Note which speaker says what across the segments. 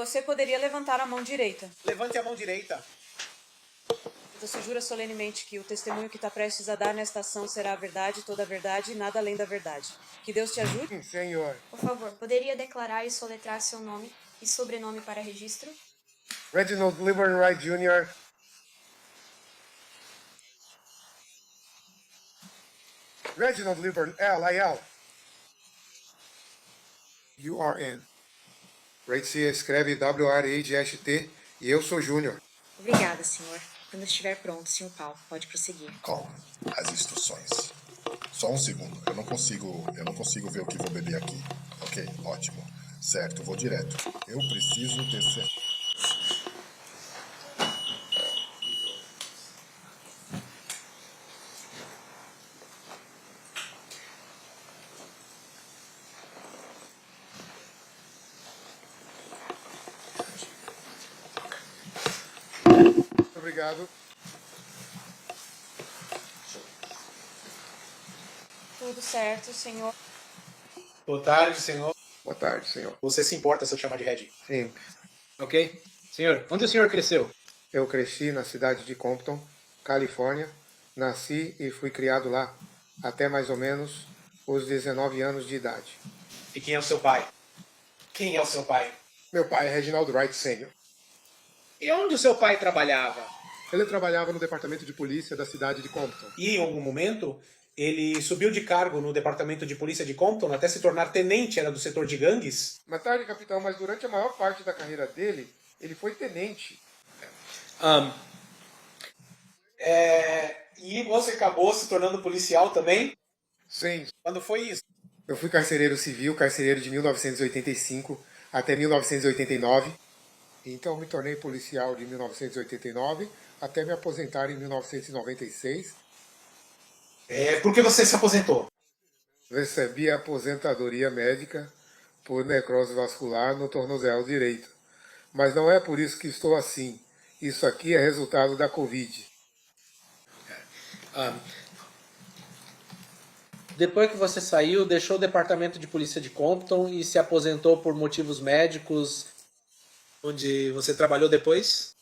Speaker 1: Você poderia levantar a mão direita.
Speaker 2: Levante a mão direita.
Speaker 1: Você jura solenemente que o testemunho que está prestes a dar nesta ação será a verdade, toda a verdade e nada além da verdade. Que Deus te ajude.
Speaker 3: Sim, senhor.
Speaker 4: Por favor, poderia declarar e soletrar seu nome e sobrenome para registro?
Speaker 3: Reginald Lieberman Wright Jr. Reginald Lieberman, L-I-L. U-R-N. Wright se escreve W-R-I-G-H-T e eu sou Júnior.
Speaker 4: Obrigada, senhor. Quando estiver pronto, Sr. Paul, pode prosseguir.
Speaker 5: Calma. As instruções. Só um segundo. Eu não consigo ver o que vou beber aqui. Ok, ótimo. Certo, vou direto. Eu preciso ter certeza.
Speaker 3: Obrigado.
Speaker 1: Tudo certo, senhor.
Speaker 2: Boa tarde, senhor.
Speaker 3: Boa tarde, senhor.
Speaker 2: Você se importa se eu te chamar de Red?
Speaker 3: Sim,
Speaker 2: Ok. Senhor, onde o senhor cresceu?
Speaker 3: eu cresci na cidade de Compton, Califórnia. Nasci e fui criado lá até mais ou menos os 19 anos de idade.
Speaker 2: E quem é o seu pai? Quem é o seu pai?
Speaker 3: Meu pai é Reginald Wright Sr.
Speaker 2: E onde o seu pai trabalhava?
Speaker 3: Ele trabalhava no departamento de polícia da cidade de Compton.
Speaker 2: E em algum momento, ele subiu de cargo no departamento de polícia de Compton até se tornar tenente, era do setor de gangues?
Speaker 3: Mais tarde, capitão, mas durante a maior parte da carreira dele, ele foi tenente.
Speaker 2: E você acabou se tornando policial também?
Speaker 3: Sim,
Speaker 2: Quando foi isso?
Speaker 3: eu fui carcereiro civil, carcereiro de 1985 até 1989. Então me tornei policial de 1989 até me aposentar em 1996.
Speaker 2: Por que você se aposentou?
Speaker 3: Recebi a aposentadoria médica por necrose vascular no tornozelo direito. Mas não é por isso que estou assim. Isso aqui é resultado da Covid.
Speaker 2: Depois que você saiu, deixou o departamento de polícia de Compton e se aposentou por motivos médicos, onde você trabalhou depois?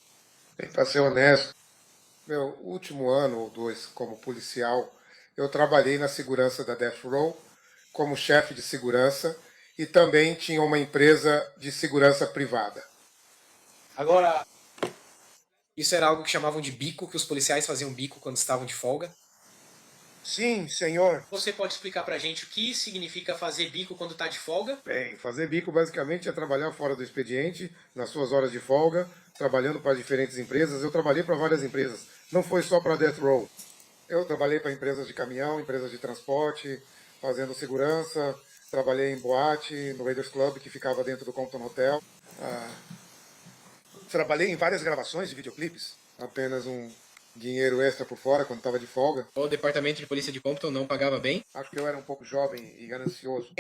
Speaker 3: Bem, para ser honesto, meu último ano ou dois como policial, eu trabalhei na segurança da Death Row como chefe de segurança e também tinha uma empresa de segurança privada.
Speaker 2: Agora, isso era algo que chamavam de bico, que os policiais faziam bico quando estavam de folga?
Speaker 3: Sim, senhor.
Speaker 2: Você pode explicar pra gente o que significa fazer bico quando tá de folga?
Speaker 3: Bem, fazer bico basicamente é trabalhar fora do expediente, nas suas horas de folga, trabalhando para diferentes empresas. Eu trabalhei para várias empresas, não foi só para Death Row. Eu trabalhei para empresas de caminhão, empresas de transporte, fazendo segurança. Trabalhei em boate, no Raiders Club, que ficava dentro do Compton Hotel. Trabalhei em várias gravações de videoclipes. Apenas um dinheiro extra por fora quando estava de folga.
Speaker 2: O departamento de polícia de Compton não pagava bem?
Speaker 3: Acho que eu era um pouco jovem e ganancioso.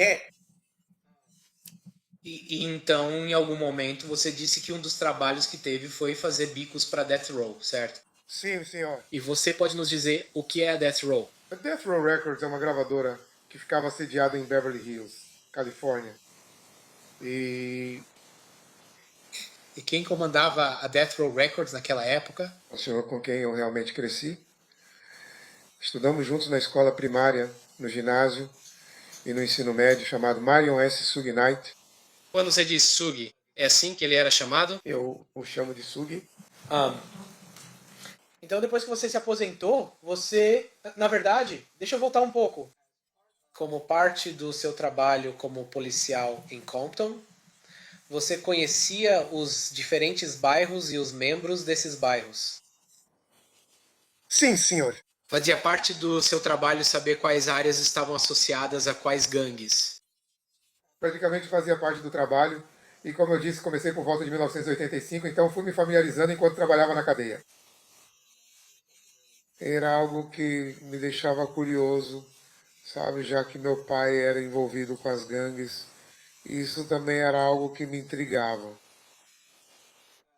Speaker 2: E então, em algum momento, você disse que um dos trabalhos que teve foi fazer bicos para Death Row, certo?
Speaker 3: Sim, senhor.
Speaker 2: E você pode nos dizer o que é a Death Row?
Speaker 3: A Death Row Records é uma gravadora que ficava sediada em Beverly Hills, Califórnia. E
Speaker 2: quem comandava a Death Row Records naquela época?
Speaker 3: o senhor com quem eu realmente cresci. Estudamos juntos na escola primária, no ginásio e no ensino médio, chamado Marion S. Suge Knight.
Speaker 2: Quando você diz Sugi, é assim que ele era chamado?
Speaker 3: Eu o chamo de Sugi.
Speaker 2: Então, depois que você se aposentou, você, na verdade, deixa eu voltar um pouco. Como parte do seu trabalho como policial em Compton, você conhecia os diferentes bairros e os membros desses bairros?
Speaker 3: Sim, senhor.
Speaker 2: Fazia parte do seu trabalho saber quais áreas estavam associadas a quais gangues?
Speaker 3: Praticamente fazia parte do trabalho. E como eu disse, comecei por volta de 1985, então fui me familiarizando enquanto trabalhava na cadeia. Era algo que me deixava curioso, sabe, já que meu pai era envolvido com as gangues. Isso também era algo que me intrigava.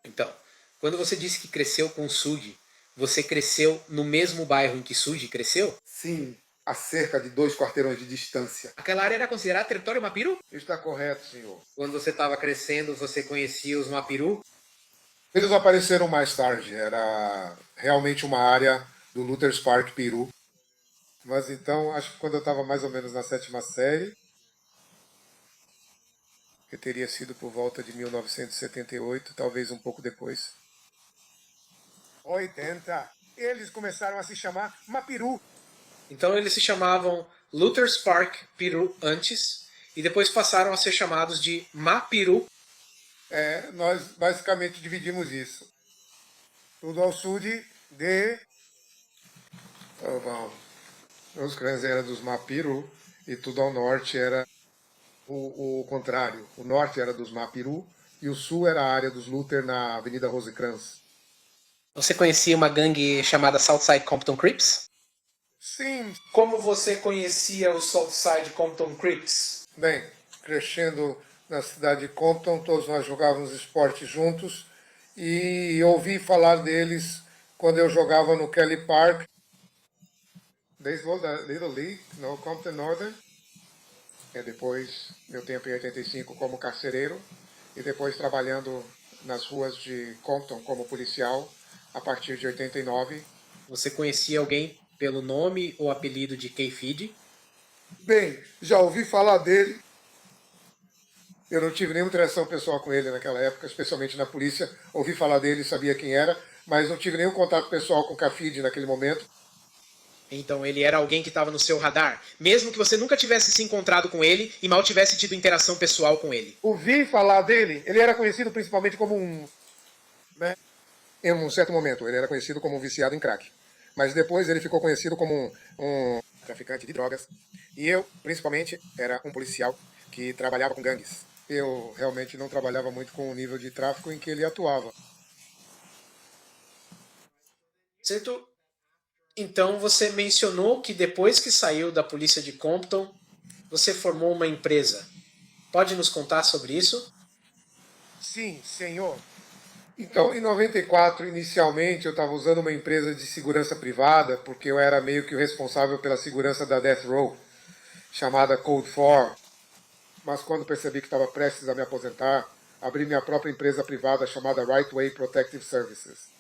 Speaker 2: Então, quando você disse que cresceu com Sugi, você cresceu no mesmo bairro em que Sugi cresceu?
Speaker 3: Sim, a cerca de 2 quarteirões de distância.
Speaker 2: Aquela área era considerada território Mapiru?
Speaker 3: Está correto, senhor.
Speaker 2: Quando você estava crescendo, você conhecia os Mapiru?
Speaker 3: Eles apareceram mais tarde. Era realmente uma área do Luther's Park, Peru. Mas então, acho que quando eu estava mais ou menos na 7ª série, que teria sido por volta de 1978, talvez um pouco depois. 80. Eles começaram a se chamar Mapiru.
Speaker 2: Então eles se chamavam Luther's Park Peru antes e depois passaram a ser chamados de Mapiru.
Speaker 3: Nós basicamente dividimos isso. Tudo ao sul de... Os clãs eram dos Mapiru e tudo ao norte era o contrário. O norte era dos Mapiru e o sul era a área dos Luther na Avenida Rosecrans.
Speaker 2: Você conhecia uma gangue chamada Southside Compton Crips?
Speaker 3: Sim.
Speaker 2: Como você conhecia o Southside Compton Crips?
Speaker 3: Bem, crescendo na cidade de Compton, todos nós jogávamos esporte juntos e ouvi falar deles quando eu jogava no Kelly Park, beisebol da Little League, no Compton Northern. E depois, meu tempo em 85 como carcereiro e depois trabalhando nas ruas de Compton como policial a partir de 89.
Speaker 2: Você conhecia alguém pelo nome ou apelido de K-Feed?
Speaker 3: Bem, já ouvi falar dele. Eu não tive nenhuma interação pessoal com ele naquela época, especialmente na polícia. Ouvi falar dele, sabia quem era, mas não tive nenhum contato pessoal com o K-Feed naquele momento.
Speaker 2: Então ele era alguém que estava no seu radar, mesmo que você nunca tivesse se encontrado com ele e mal tivesse tido interação pessoal com ele.
Speaker 3: Ouvi falar dele, ele era conhecido principalmente como em um certo momento, ele era conhecido como um viciado em crack. Mas depois ele ficou conhecido como um traficante de drogas. E eu, principalmente, era um policial que trabalhava com gangues. Eu realmente não trabalhava muito com o nível de tráfico em que ele atuava.
Speaker 2: Certo? Então você mencionou que depois que saiu da polícia de Compton, você formou uma empresa. Pode nos contar sobre isso?
Speaker 3: Sim, senhor. Então, em 94, inicialmente, eu estava usando uma empresa de segurança privada, porque eu era meio que o responsável pela segurança da Death Row, chamada Code 4. Mas quando percebi que estava prestes a me aposentar, abri minha própria empresa privada chamada Right Way Protective Services.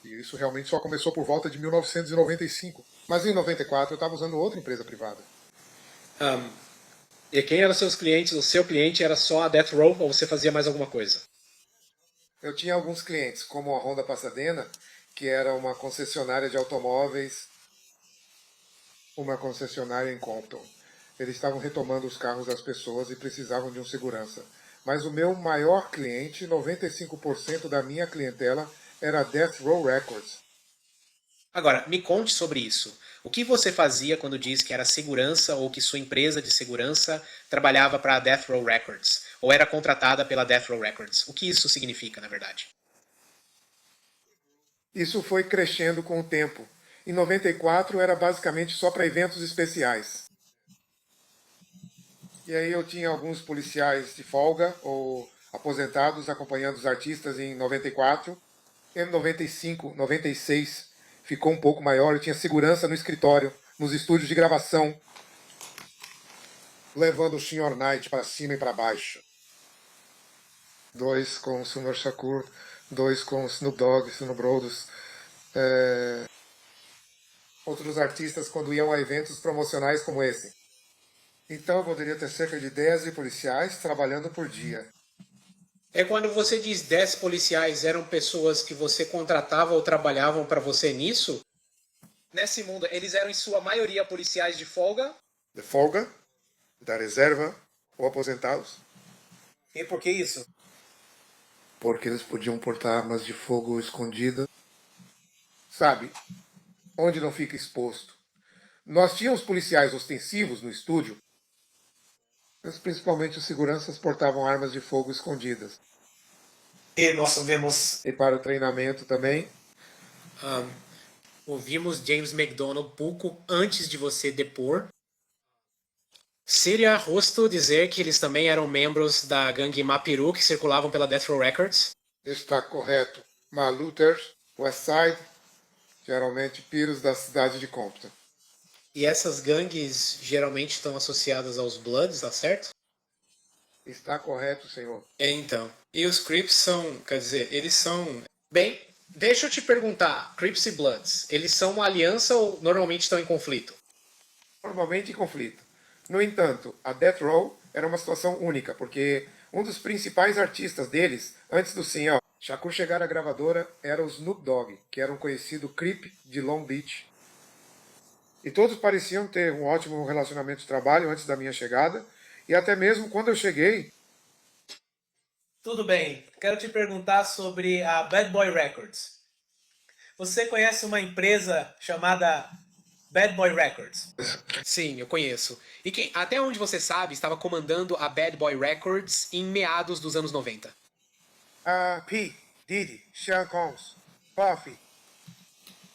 Speaker 3: E isso realmente só começou por volta de 1995. Mas em 94 eu estava usando outra empresa privada.
Speaker 2: E quem eram seus clientes? O seu cliente era só a Death Row ou você fazia mais alguma coisa?
Speaker 3: Eu tinha alguns clientes, como a Honda Pasadena, que era uma concessionária de automóveis, uma concessionária em Compton. Eles estavam retomando os carros das pessoas e precisavam de um segurança. Mas o meu maior cliente, 95% da minha clientela, era a Death Row Records.
Speaker 2: Agora, me conte sobre isso. O que você fazia quando diz que era segurança ou que sua empresa de segurança trabalhava para a Death Row Records? Ou era contratada pela Death Row Records? O que isso significa, na verdade?
Speaker 3: Isso foi crescendo com o tempo. Em 94 era basicamente só para eventos especiais. E aí eu tinha alguns policiais de folga ou aposentados acompanhando os artistas em 94. Em 95, 96 ficou um pouco maior. Eu tinha segurança no escritório, nos estúdios de gravação, levando o Sr. Knight para cima e para baixo. 2 com o Sr. Shakur, 2 com o Snoop Dogg, Snoop Brothers. Outros artistas quando iam a eventos promocionais como esse. Então eu poderia ter cerca de 10 policiais trabalhando por dia.
Speaker 2: É quando você diz 10 policiais, eram pessoas que você contratava ou trabalhavam para você nisso? Nesse mundo, eles eram em sua maioria policiais de folga?
Speaker 3: De folga, da reserva ou aposentados.
Speaker 2: E por que isso?
Speaker 3: Porque eles podiam portar armas de fogo escondidas. Sabe, onde não fica exposto. Nós tínhamos policiais ostensivos no estúdio, mas principalmente os seguranças portavam armas de fogo escondidas.
Speaker 2: E nós vemos...
Speaker 3: E para o treinamento também.
Speaker 2: Ouvimos James McDonald pouco antes de você depor. Seria justo dizer que eles também eram membros da gangue Mapiru que circulavam pela Death Row Records?
Speaker 3: Está correto. Maluther, Westside, geralmente piros da cidade de Compton.
Speaker 2: E essas gangues geralmente estão associadas aos Bloods, tá certo?
Speaker 3: Está correto, senhor.
Speaker 2: Então. E os Crips são, quer dizer, eles são. Bem, deixa eu te perguntar, Crips e Bloods, eles são uma aliança ou normalmente estão em conflito?
Speaker 3: Normalmente em conflito. No entanto, a Death Row era uma situação única, porque um dos principais artistas deles, antes do Senhor Shakur chegar à gravadora, era o Snoop Dogg, que era um conhecido Crip de Long Beach. E todos pareciam ter um ótimo relacionamento de trabalho antes da minha chegada, e até mesmo quando eu cheguei,
Speaker 2: Tudo bem, quero te perguntar sobre a Bad Boy Records. Você conhece uma empresa chamada Bad Boy Records? Sim, eu conheço. E quem, até onde você sabe, estava comandando a Bad Boy Records em meados dos anos 90.
Speaker 3: a P, Diddy, Sean Combs, Puffy.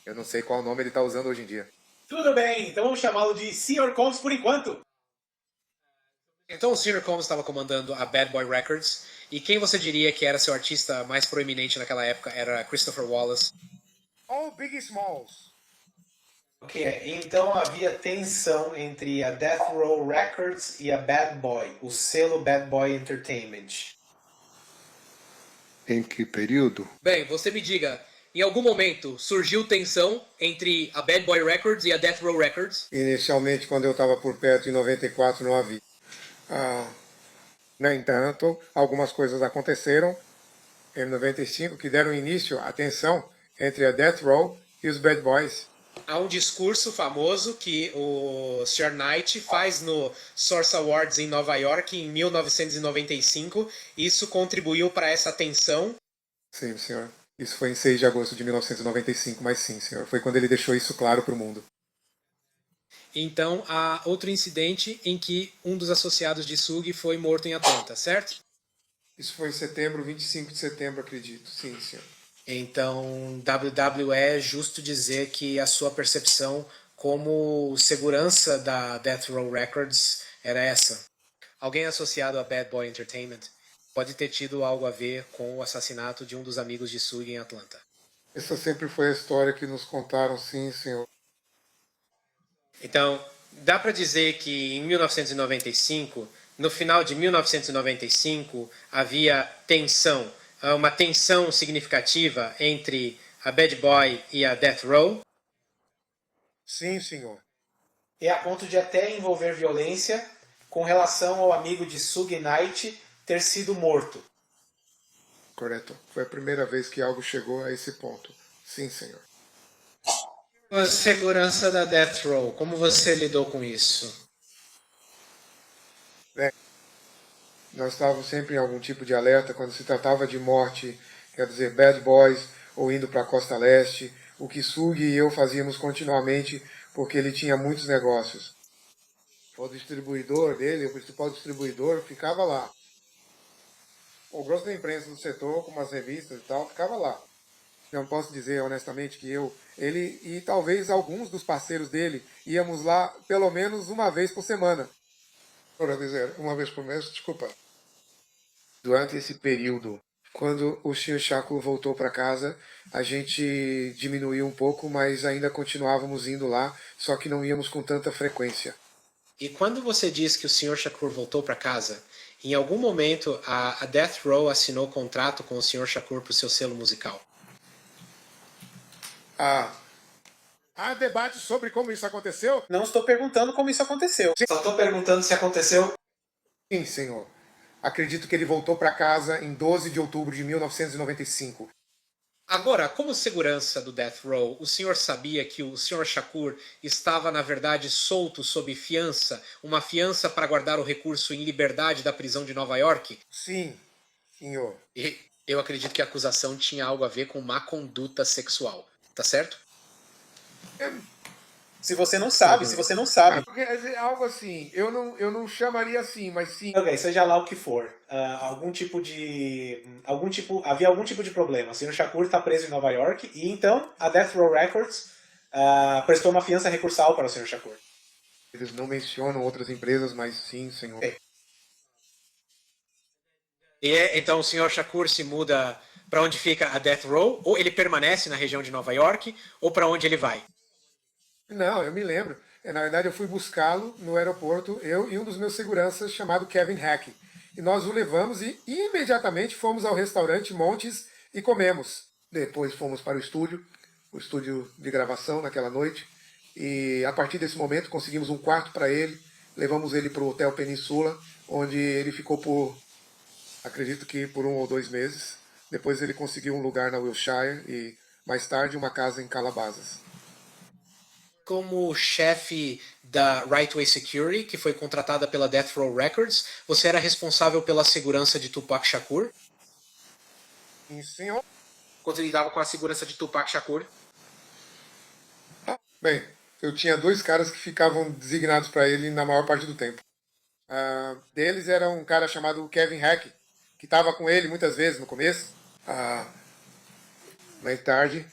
Speaker 3: Eu não sei qual nome ele está usando hoje em dia.
Speaker 2: Tudo bem, então vamos chamá-lo de Sr. Combs por enquanto. Então o Sr. Combs estava comandando a Bad Boy Records. E quem você diria que era seu artista mais proeminente naquela época era Christopher Wallace?
Speaker 3: Oh, Biggie Smalls.
Speaker 2: Ok, então havia tensão entre a Death Row Records e a Bad Boy, o selo Bad Boy Entertainment.
Speaker 6: Em que período?
Speaker 2: Bem, você me diga, em algum momento surgiu tensão entre a Bad Boy Records e a Death Row Records?
Speaker 3: Inicialmente, quando eu estava por perto, em 94, não havia. No entanto, algumas coisas aconteceram em 95 que deram início à tensão entre a Death Row e os Bad Boys.
Speaker 2: Há um discurso famoso que o Sr. Knight faz no Source Awards em Nova York em 1995. Isso contribuiu para essa tensão.
Speaker 3: Sim, senhor. Isso foi em 6 de agosto de 1995, mas sim, senhor. Foi quando ele deixou isso claro para o mundo.
Speaker 2: Então, há outro incidente em que um dos associados de Sugi foi morto em Atlanta, certo?
Speaker 3: Isso foi em setembro, 25 de setembro, acredito. Sim, senhor.
Speaker 2: Então, WWE é justo dizer que a sua percepção como segurança da Death Row Records era essa. Alguém associado a Bad Boy Entertainment pode ter tido algo a ver com o assassinato de um dos amigos de Sugi em Atlanta.
Speaker 3: Essa sempre foi a história que nos contaram, sim, senhor.
Speaker 2: Então, dá para dizer que em 1995, no final de 1995, havia tensão, uma tensão significativa entre a Bad Boy e a Death Row?
Speaker 3: Sim, senhor.
Speaker 2: E a ponto de até envolver violência com relação ao amigo de Suge Knight ter sido morto.
Speaker 3: Correto. Foi a primeira vez que algo chegou a esse ponto. Sim, senhor.
Speaker 2: A segurança da Death Row, como você lidou com isso?
Speaker 3: Nós estávamos sempre em algum tipo de alerta quando se tratava de morte, quer dizer, Bad Boys, ou indo para a Costa Leste, o que Sugi e eu fazíamos continuamente, porque ele tinha muitos negócios. O distribuidor dele, o principal distribuidor, ficava lá. O grosso da imprensa do setor, com umas revistas e tal, ficava lá. Não posso dizer honestamente que ele e talvez alguns dos parceiros dele íamos lá pelo menos uma vez por semana. Para dizer, uma vez por mês, desculpa. Durante esse período, quando o Sr. Shakur voltou para casa, a gente diminuiu um pouco, mas ainda continuávamos indo lá, só que não íamos com tanta frequência.
Speaker 2: E quando você diz que o Sr. Shakur voltou para casa, em algum momento a Death Row assinou contrato com o Sr. Shakur para o seu selo musical?
Speaker 3: Há debate sobre como isso aconteceu?
Speaker 2: Não estou perguntando como isso aconteceu. Só estou perguntando se aconteceu.
Speaker 3: Sim, senhor. Acredito que ele voltou para casa em 12 de outubro de 1995.
Speaker 2: Agora, como segurança do Death Row, o senhor sabia que o Sr. Shakur estava, na verdade, solto sob fiança, uma fiança para guardar o recurso em liberdade da prisão de Nova York?
Speaker 3: Sim, senhor.
Speaker 2: E eu acredito que a acusação tinha algo a ver com má conduta sexual, tá certo? Se você não sabe, se você não sabe.
Speaker 3: Quer dizer, algo assim, eu não chamaria assim, mas sim.
Speaker 2: Ok, seja lá o que for, havia algum tipo de problema. O Sr. Shakur está preso em Nova York e então a Death Row Records prestou uma fiança recursal para o Sr. Shakur.
Speaker 3: Eles não mencionam outras empresas, mas sim, senhor.
Speaker 2: Ok. Então o Sr. Shakur se muda para onde fica a Death Row, ou ele permanece na região de Nova York, ou para onde ele vai?
Speaker 3: Não, eu me lembro. Na verdade, eu fui buscá-lo no aeroporto, eu e um dos meus seguranças chamado Kevin Hack. E nós o levamos e imediatamente fomos ao restaurante Montes e comemos. Depois fomos para o estúdio de gravação naquela noite. E a partir desse momento conseguimos um quarto para ele, levamos ele para o Hotel Peninsula, onde ele ficou por, acredito que por 1 ou 2 meses. Depois ele conseguiu um lugar na Wilshire e mais tarde uma casa em Calabasas.
Speaker 2: Como chefe da Right Way Security, que foi contratada pela Death Row Records, você era responsável pela segurança de Tupac Shakur?
Speaker 3: Sim, senhor.
Speaker 2: Quando ele lidava com a segurança de Tupac Shakur?
Speaker 3: Bem, eu tinha 2 caras que ficavam designados para ele na maior parte do tempo. Deles era um cara chamado Kevin Hack, que estava com ele muitas vezes no começo. Mais tarde,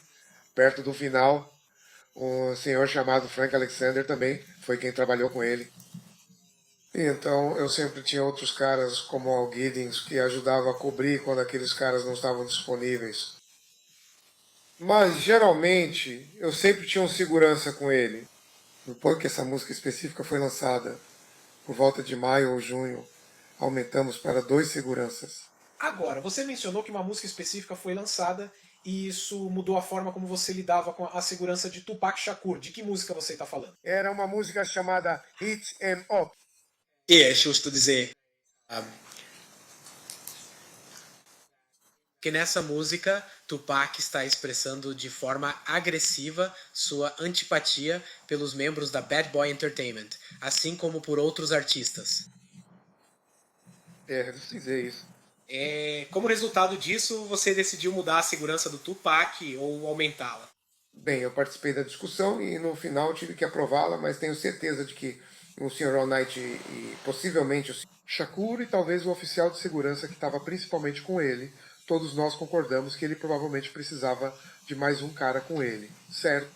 Speaker 3: perto do final, um senhor chamado Frank Alexander também foi quem trabalhou com ele. E então eu sempre tinha outros caras como Al Giddings que ajudavam a cobrir quando aqueles caras não estavam disponíveis. Mas geralmente eu sempre tinha um segurança com ele. Depois que essa música específica foi lançada, por volta de maio ou junho, aumentamos para 2 seguranças.
Speaker 2: Agora, você mencionou que uma música específica foi lançada e isso mudou a forma como você lidava com a segurança de Tupac Shakur. De que música você está falando?
Speaker 3: Era uma música chamada Hit 'Em Up.
Speaker 2: E é justo dizer que nessa música Tupac está expressando de forma agressiva sua antipatia pelos membros da Bad Boy Entertainment, assim como por outros artistas.
Speaker 3: Eu dizer isso.
Speaker 2: Como resultado disso, você decidiu mudar a segurança do Tupac ou aumentá-la?
Speaker 3: Bem, eu participei da discussão e no final tive que aprová-la, mas tenho certeza de que o Sr. All Night e possivelmente o Sr. Shakur e talvez o oficial de segurança que estava principalmente com ele, todos nós concordamos que ele provavelmente precisava de mais um cara com ele, certo?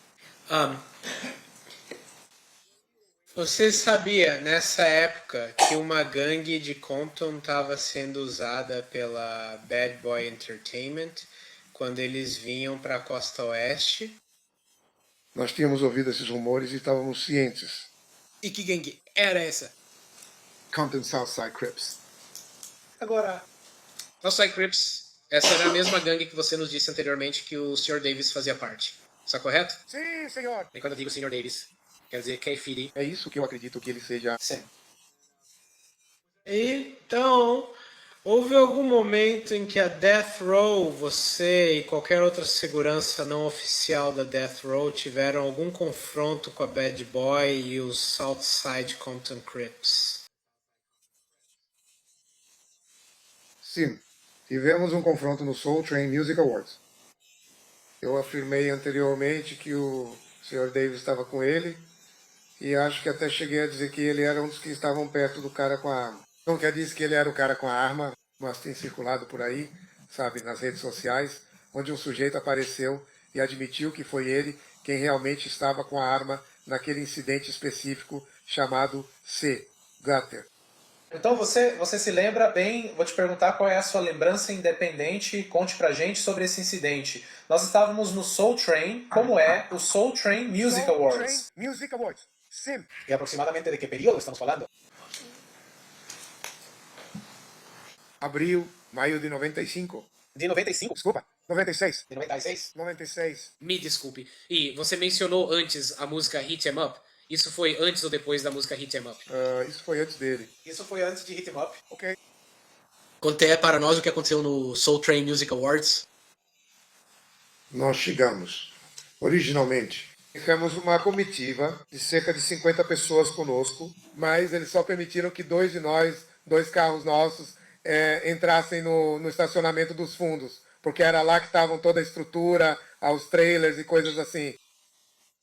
Speaker 2: Você sabia, nessa época, que uma gangue de Compton estava sendo usada pela Bad Boy Entertainment quando eles vinham para a costa oeste?
Speaker 3: Nós tínhamos ouvido esses rumores e estávamos cientes.
Speaker 2: E que gangue era essa?
Speaker 3: Compton Southside Crips.
Speaker 2: Agora, Southside Crips, essa era a mesma gangue que você nos disse anteriormente que o Sr. Davis fazia parte. Está correto?
Speaker 3: Sim, senhor.
Speaker 2: E quando eu digo Sr. Davis, quer dizer K-Fidi.
Speaker 3: É isso que eu acredito que ele seja.
Speaker 2: Sim. Então, houve algum momento em que a Death Row, você e qualquer outra segurança não oficial da Death Row tiveram algum confronto com a Bad Boy e os Southside Compton Crips?
Speaker 3: Sim, tivemos um confronto no Soul Train Music Awards. Eu afirmei anteriormente que o Sr. Davis estava com ele e acho que até cheguei a dizer que ele era um dos que estavam perto do cara com a arma. Nunca disse que ele era o cara com a arma, mas tem circulado por aí, sabe, nas redes sociais, onde um sujeito apareceu e admitiu que foi ele quem realmente estava com a arma naquele incidente específico chamado C. Gutter.
Speaker 2: Então você se lembra bem, vou te perguntar qual é a sua lembrança independente, conte pra gente sobre esse incidente. Nós estávamos no Soul Train, como é o Soul Train Music Awards.
Speaker 3: Train Music Awards, sim.
Speaker 2: E aproximadamente de que período estamos falando?
Speaker 3: Abril, maio de 95.
Speaker 2: De 95?
Speaker 3: Desculpa, 96.
Speaker 2: De 96?
Speaker 3: 96.
Speaker 2: Me desculpe. E você mencionou antes a música Hit 'Em Up? Isso foi antes ou depois da música Hit 'Em Up?
Speaker 3: Isso foi antes dele.
Speaker 2: Isso foi antes de Hit 'Em Up.
Speaker 3: Ok.
Speaker 2: Conte para nós o que aconteceu no Soul Train Music Awards.
Speaker 3: Nós chegamos, originalmente, tivemos uma comitiva de cerca de 50 pessoas conosco, mas eles só permitiram que 2 de nós, 2 carros nossos, entrassem no estacionamento dos fundos, porque era lá que estavam toda a estrutura, os trailers e coisas assim.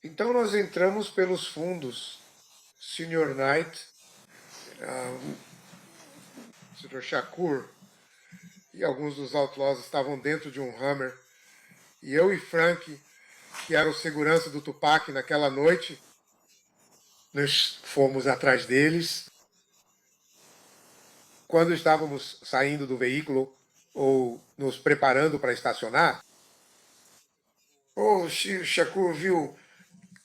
Speaker 3: Então nós entramos pelos fundos. Sr. Knight, Sr. Shakur e alguns dos outlaws estavam dentro de um Hummer. E eu e Frank, que era o segurança do Tupac naquela noite, nós fomos atrás deles. Quando estávamos saindo do veículo ou nos preparando para estacionar, o Shakur viu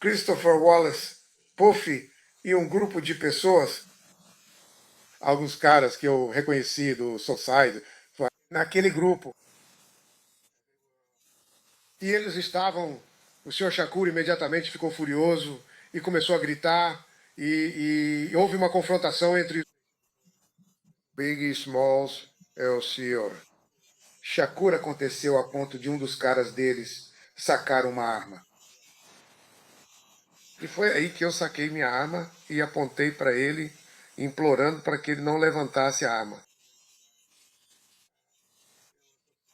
Speaker 3: Christopher Wallace Puff e um grupo de pessoas, alguns caras que eu reconheci do Society, naquele grupo. E eles estavam. O senhor Shakur imediatamente ficou furioso e começou a gritar. E houve uma confrontação entre Big e Smalls, é o senhor. Shakur aconteceu a ponto de um dos caras deles sacar uma arma. E foi aí que eu saquei minha arma e apontei para ele, implorando para que ele não levantasse a arma.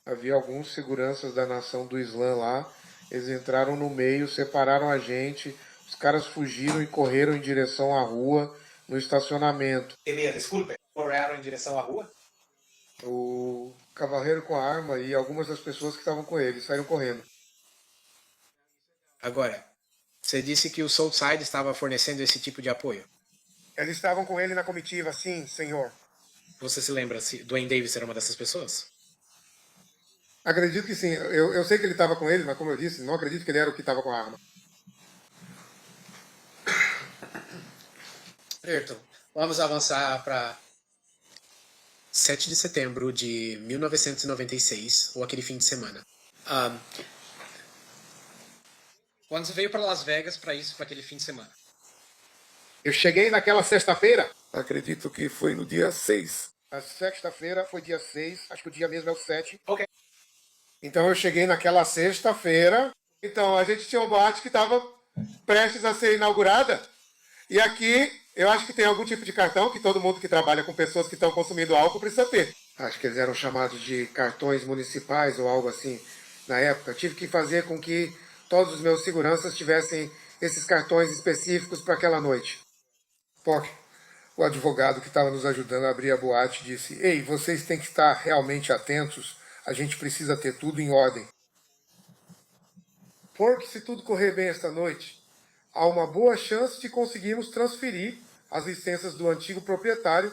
Speaker 3: Havia alguns seguranças da nação do Islã lá, eles entraram no meio, separaram a gente, os caras fugiram e correram em direção à rua, no estacionamento.
Speaker 2: Desculpe, correram em direção à rua?
Speaker 3: O cavaleiro com a arma e algumas das pessoas que estavam com ele saíram correndo.
Speaker 2: Agora, você disse que o Soulside estava fornecendo esse tipo de apoio.
Speaker 3: Eles estavam com ele na comitiva, sim, senhor.
Speaker 2: Você se lembra se Dwayne Davis era uma dessas pessoas?
Speaker 3: Acredito que sim. Eu sei que ele estava com ele, mas como eu disse, não acredito que ele era o que estava com a arma.
Speaker 2: Certo. Vamos avançar para 7 de setembro de 1996, ou aquele fim de semana. Quando você veio para Las Vegas para isso, para aquele fim de semana?
Speaker 3: Eu cheguei naquela sexta-feira. Acredito que foi no dia 6. A sexta-feira foi dia 6, acho que o dia mesmo é o 7.
Speaker 2: Ok.
Speaker 3: Então eu cheguei naquela sexta-feira. Então a gente tinha uma boate que estava prestes a ser inaugurada. E aqui eu acho que tem algum tipo de cartão que todo mundo que trabalha com pessoas que estão consumindo álcool precisa ter. Acho que eles eram chamados de cartões municipais ou algo assim na época. Tive que fazer com que todos os meus seguranças tivessem esses cartões específicos para aquela noite. Poc, o advogado que estava nos ajudando a abrir a boate disse: "Ei, vocês têm que estar realmente atentos. A gente precisa ter tudo em ordem. Porque se tudo correr bem esta noite, há uma boa chance de conseguirmos transferir as licenças do antigo proprietário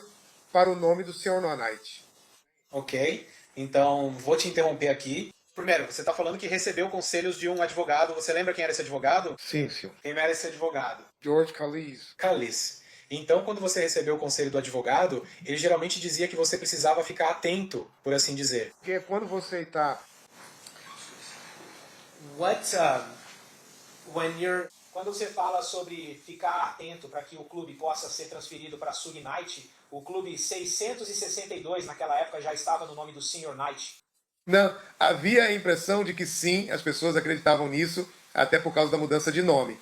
Speaker 3: para o nome do Sr. Knight."
Speaker 2: Ok. Então, vou te interromper aqui. Primeiro, você está falando que recebeu conselhos de um advogado. Você lembra quem era esse advogado?
Speaker 3: Sim, senhor.
Speaker 2: Quem era esse advogado?
Speaker 3: George Calise.
Speaker 2: Callice. Então, quando você recebeu o conselho do advogado, ele geralmente dizia que você precisava ficar atento, por assim dizer.
Speaker 3: Porque quando você está...
Speaker 2: Quando você fala sobre ficar atento para que o clube possa ser transferido para Sug Knight, o clube 662 naquela época já estava no nome do Sr. Knight.
Speaker 3: Não, havia a impressão de que sim, as pessoas acreditavam nisso, até por causa da mudança de nome.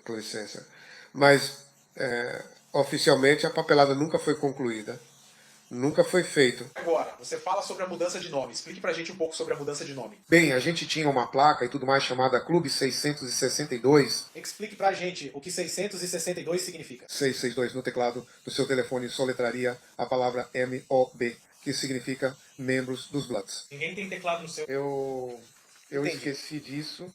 Speaker 3: Com licença. Mas, oficialmente, a papelada nunca foi concluída. Nunca foi feito.
Speaker 2: Agora, você fala sobre a mudança de nome. Explique pra gente um pouco sobre a mudança de nome.
Speaker 3: Bem, a gente tinha uma placa e tudo mais chamada Clube 662.
Speaker 2: Explique pra gente o que 662 significa.
Speaker 3: 662 no teclado do seu telefone soletraria a palavra MOB, que significa membros dos Bloods.
Speaker 2: Ninguém tem teclado no seu.
Speaker 3: Eu
Speaker 2: Entendi.
Speaker 3: esqueci disso.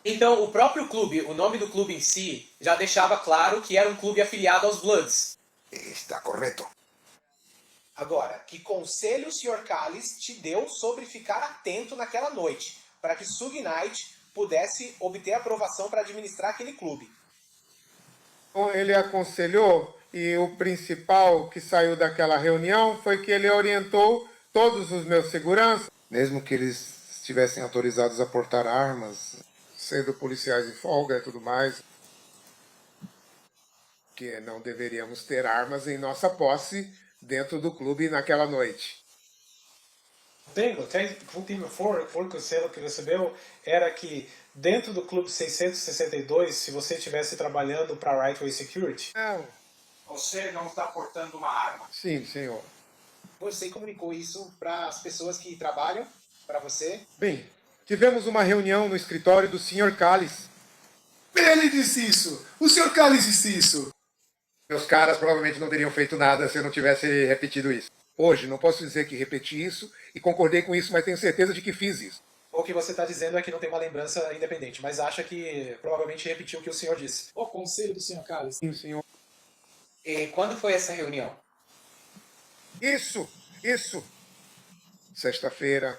Speaker 2: Então, o próprio clube, o nome do clube em si, já deixava claro que era um clube afiliado aos Bloods.
Speaker 3: Está correto.
Speaker 2: Agora, que conselho o Sr. Callice te deu sobre ficar atento naquela noite, para que Sug Knight pudesse obter aprovação para administrar aquele clube?
Speaker 3: Bom, ele aconselhou, e o principal que saiu daquela reunião foi que ele orientou todos os meus seguranças, mesmo que eles estivessem autorizados a portar armas, sendo policiais em folga e tudo mais, que não deveríamos ter armas em nossa posse dentro do clube naquela noite.
Speaker 2: O último conselho que recebeu era que dentro do clube 662, se você estivesse trabalhando para Rightway Security,
Speaker 3: Não.
Speaker 2: você não está portando uma arma.
Speaker 3: Sim, senhor.
Speaker 2: Você comunicou isso para as pessoas que trabalham para você?
Speaker 3: Bem, tivemos uma reunião no escritório do Sr. Callice.
Speaker 7: Ele disse isso! O Sr. Callice disse isso!
Speaker 3: Meus caras provavelmente não teriam feito nada se eu não tivesse repetido isso. Hoje, não posso dizer que repeti isso e concordei com isso, mas tenho certeza de que fiz isso.
Speaker 2: O que você está dizendo é que não tem uma lembrança independente, mas acha que provavelmente repetiu o que o senhor disse.
Speaker 7: O conselho do Sr. Callice.
Speaker 3: Sim, senhor.
Speaker 2: E quando foi essa reunião?
Speaker 3: Isso! Sexta-feira,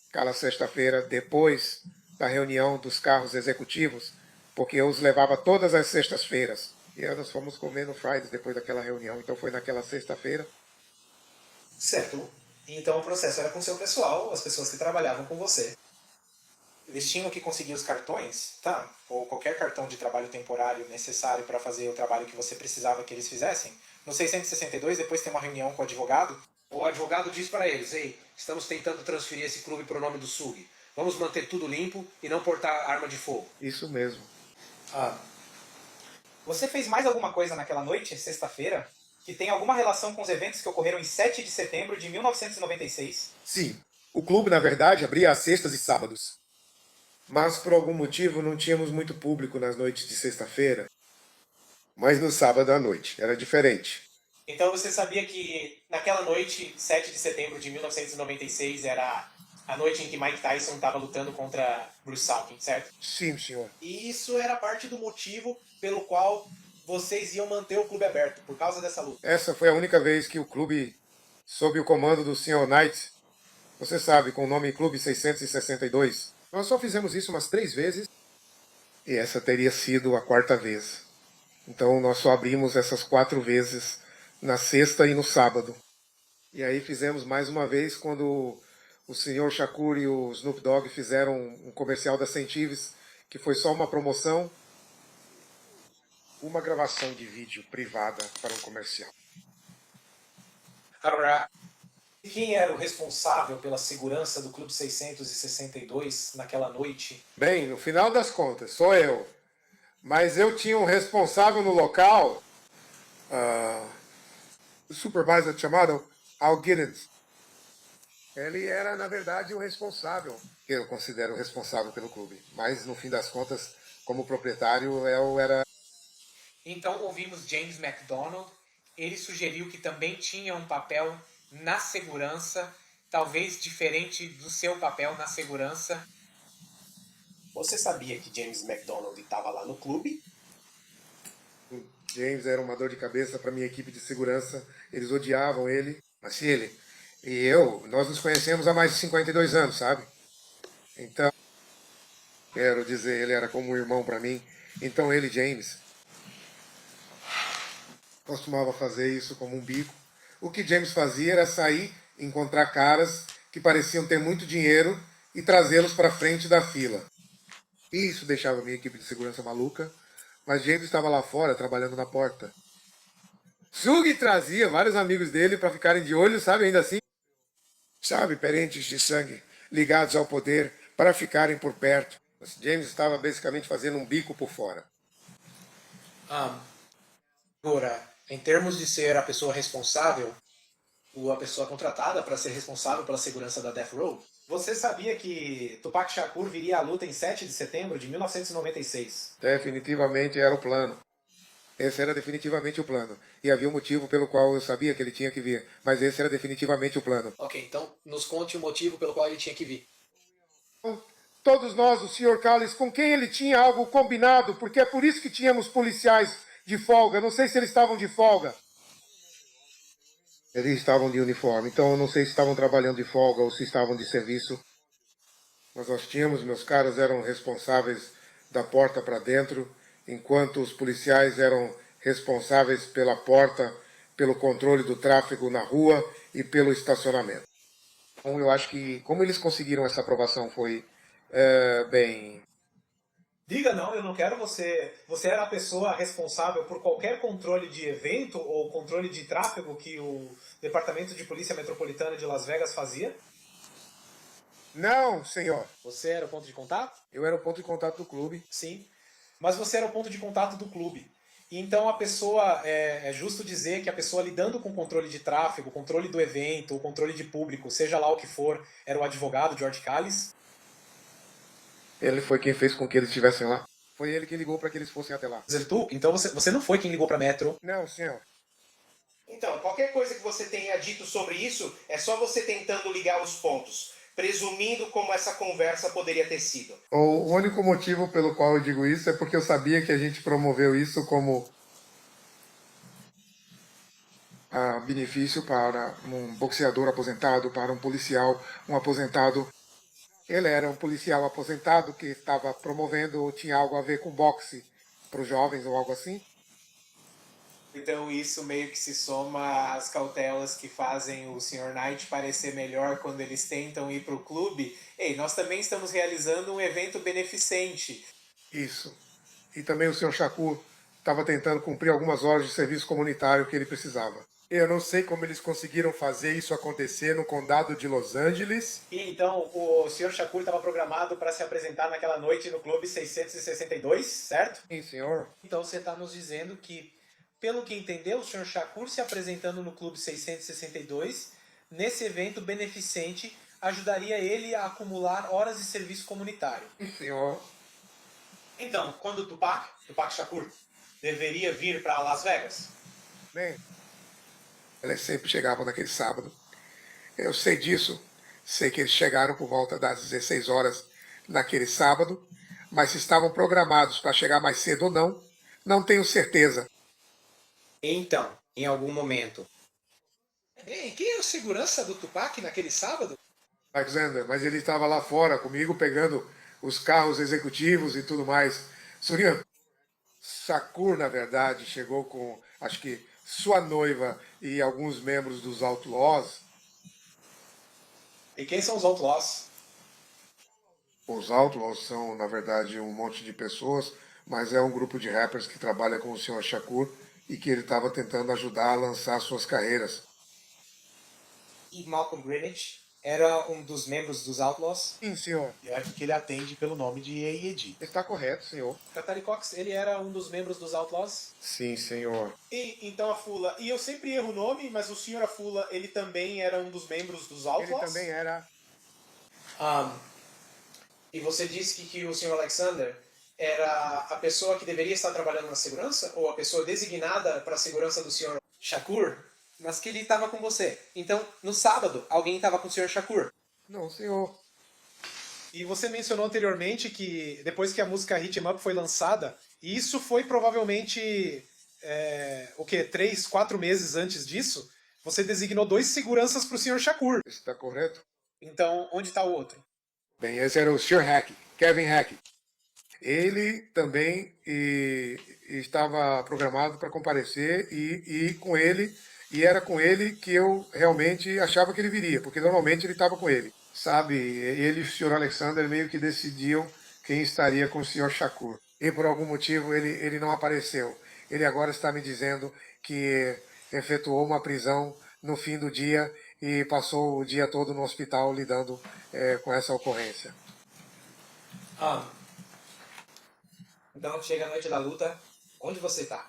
Speaker 3: aquela sexta-feira, depois da reunião dos carros executivos, porque eu os levava todas as sextas-feiras. E aí nós fomos comer no Fridays depois daquela reunião. Então foi naquela sexta-feira.
Speaker 2: Certo. Então o processo era com o seu pessoal, as pessoas que trabalhavam com você. Eles tinham que conseguir os cartões, tá? Ou qualquer cartão de trabalho temporário necessário para fazer o trabalho que você precisava que eles fizessem. No 662, depois tem uma reunião com o advogado. O advogado diz para eles: ei, estamos tentando transferir esse clube para o nome do SUG. Vamos manter tudo limpo e não portar arma de fogo.
Speaker 3: Isso mesmo.
Speaker 8: Você fez mais alguma coisa naquela noite, sexta-feira, que tem alguma relação com os eventos que ocorreram em 7 de setembro de 1996?
Speaker 3: Sim, o clube, na verdade, abria às sextas e sábados. Mas por algum motivo não tínhamos muito público nas noites de sexta-feira. Mas no sábado à noite era diferente.
Speaker 2: Então você sabia que naquela noite, 7 de setembro de 1996, era a noite em que Mike Tyson estava lutando contra Bruce Salkin, certo?
Speaker 3: Sim, senhor.
Speaker 2: E isso era parte do motivo pelo qual vocês iam manter o clube aberto, por causa dessa luta.
Speaker 3: Essa foi a única vez que o clube, sob o comando do Sr. Knight, você sabe, com o nome Clube 662, nós só fizemos isso umas 3 vezes. E essa teria sido a 4ª vez. Então nós só abrimos essas 4 vezes na sexta e no sábado. E aí fizemos mais uma vez quando o Sr. Shakur e o Snoop Dogg fizeram um comercial da Centives, que foi só uma promoção, uma gravação de vídeo privada para um comercial.
Speaker 2: Agora, quem era o responsável pela segurança do Clube 662 naquela noite?
Speaker 3: Bem, no final das contas, sou eu. Mas eu tinha um responsável no local, o supervisor chamado Al Giddens. Ele era, na verdade, o responsável. Eu considero o responsável pelo clube. Mas, no fim das contas, como proprietário, eu era...
Speaker 2: Então ouvimos James McDonald. Ele sugeriu que também tinha um papel na segurança, talvez diferente do seu papel na segurança. Você sabia que James McDonald estava lá no clube?
Speaker 3: O James era uma dor de cabeça para minha equipe de segurança. Eles odiavam ele. Mas ele e eu, nós nos conhecemos há mais de 52 anos, sabe? Então, quero dizer, ele era como um irmão para mim. Então ele, James, costumava fazer isso como um bico. O que James fazia era sair, encontrar caras que pareciam ter muito dinheiro e trazê-los para frente da fila. Isso deixava a minha equipe de segurança maluca, mas James estava lá fora trabalhando na porta. Sug trazia vários amigos dele para ficarem de olho, sabe, ainda assim? Sabe, parentes de sangue ligados ao poder para ficarem por perto. Mas James estava basicamente fazendo um bico por fora.
Speaker 2: Agora, em termos de ser a pessoa responsável, ou a pessoa contratada para ser responsável pela segurança da Death Row, você sabia que Tupac Shakur viria à luta em 7 de setembro de 1996?
Speaker 3: Definitivamente era o plano. Esse era definitivamente o plano. E havia um motivo pelo qual eu sabia que ele tinha que vir. Mas esse era definitivamente o plano.
Speaker 2: Ok, então nos conte o motivo pelo qual ele tinha que vir.
Speaker 3: Todos nós, o Sr. Callis, com quem ele tinha algo combinado, porque é por isso que tínhamos policiais de folga. Não sei se eles estavam de folga. Eles estavam de uniforme, então eu não sei se estavam trabalhando de folga ou se estavam de serviço. Mas nós tínhamos, meus caras eram responsáveis da porta para dentro, enquanto os policiais eram responsáveis pela porta, pelo controle do tráfego na rua e pelo estacionamento. Então eu acho que como eles conseguiram essa aprovação foi, bem...
Speaker 8: Diga não, eu não quero você. Você era a pessoa responsável por qualquer controle de evento ou controle de tráfego que o Departamento de Polícia Metropolitana de Las Vegas fazia?
Speaker 3: Não, senhor.
Speaker 2: Você era o ponto de contato?
Speaker 3: Eu era o ponto de contato do clube.
Speaker 2: Sim. Mas você era o ponto de contato do clube. E então a pessoa, é justo dizer que a pessoa lidando com controle de tráfego, controle do evento, ou controle de público, seja lá o que for, era o advogado George Callis.
Speaker 3: Ele foi quem fez com que eles estivessem lá. Foi ele que ligou para que eles fossem até lá.
Speaker 2: Zertu, então você não foi quem ligou para Metro.
Speaker 3: Não, senhor.
Speaker 9: Então, qualquer coisa que você tenha dito sobre isso, é só você tentando ligar os pontos, presumindo como essa conversa poderia ter sido.
Speaker 3: O único motivo pelo qual eu digo isso é porque eu sabia que a gente promoveu isso como benefício para um boxeador aposentado, para um policial, um aposentado. Ele era um policial aposentado que estava promovendo, tinha algo a ver com boxe para os jovens ou algo assim.
Speaker 8: Então isso meio que se soma às cautelas que fazem o Sr. Knight parecer melhor quando eles tentam ir para o clube. Ei, nós também estamos realizando um evento beneficente.
Speaker 3: Isso. E também o Sr. Shakur estava tentando cumprir algumas horas de serviço comunitário que ele precisava. Eu não sei como eles conseguiram fazer isso acontecer no condado de Los Angeles.
Speaker 8: E então o Sr. Shakur estava programado para se apresentar naquela noite no Clube 662, certo?
Speaker 3: Sim, senhor.
Speaker 2: Então você está nos dizendo que, pelo que entendeu, o Sr. Shakur se apresentando no Clube 662, nesse evento beneficente, ajudaria ele a acumular horas de serviço comunitário.
Speaker 3: Sim, senhor.
Speaker 8: Então, quando Tupac Shakur, deveria vir para Las Vegas?
Speaker 3: Bem, eles sempre chegavam naquele sábado. Eu sei disso. Sei que eles chegaram por volta das 16 horas naquele sábado, mas se estavam programados para chegar mais cedo ou não, não tenho certeza.
Speaker 10: Então, em algum momento.
Speaker 2: Ei, quem é o segurança do Tupac naquele sábado?
Speaker 3: Alexander, mas ele estava lá fora comigo pegando os carros executivos e tudo mais. Surya, Shakur, na verdade, chegou com, acho que, sua noiva e alguns membros dos Outlaws.
Speaker 8: E quem são os Outlaws?
Speaker 3: Os Outlaws são, na verdade, um monte de pessoas, mas é um grupo de rappers que trabalha com o Sr. Shakur e que ele estava tentando ajudar a lançar suas carreiras.
Speaker 10: E Malcolm Greenwich era um dos membros dos Outlaws?
Speaker 3: Sim, senhor.
Speaker 7: E acho que ele atende pelo nome de A.E.D.
Speaker 3: Está correto, senhor.
Speaker 2: Katari Cox, ele era um dos membros dos Outlaws?
Speaker 3: Sim, senhor.
Speaker 8: E então Afula, e eu sempre erro o nome, mas o Sr. Afula, ele também era um dos membros dos Outlaws?
Speaker 3: Ele também era.
Speaker 10: E você disse que o Sr. Alexander era a pessoa que deveria estar trabalhando na segurança? Ou a pessoa designada para a segurança do Sr. Shakur? Mas que ele estava com você. Então, no sábado, alguém estava com o Sr. Shakur?
Speaker 3: Não, senhor.
Speaker 8: E você mencionou anteriormente que depois que a música Hit 'Em Up foi lançada, isso foi provavelmente, 3, 4 meses antes disso, você designou 2 seguranças para o Sr. Shakur.
Speaker 3: Está correto?
Speaker 8: Então, onde está o outro?
Speaker 3: Bem, esse era o Sr. Hack, Kevin Hack. Ele também estava programado para comparecer e com ele, e era com ele que eu realmente achava que ele viria, porque normalmente ele estava com ele. Sabe, ele e o Sr. Alexander meio que decidiam quem estaria com o Sr. Shakur. E por algum motivo ele não apareceu. Ele agora está me dizendo que efetuou uma prisão no fim do dia e passou o dia todo no hospital lidando com essa ocorrência.
Speaker 10: Então, chega a noite da luta. Onde você está?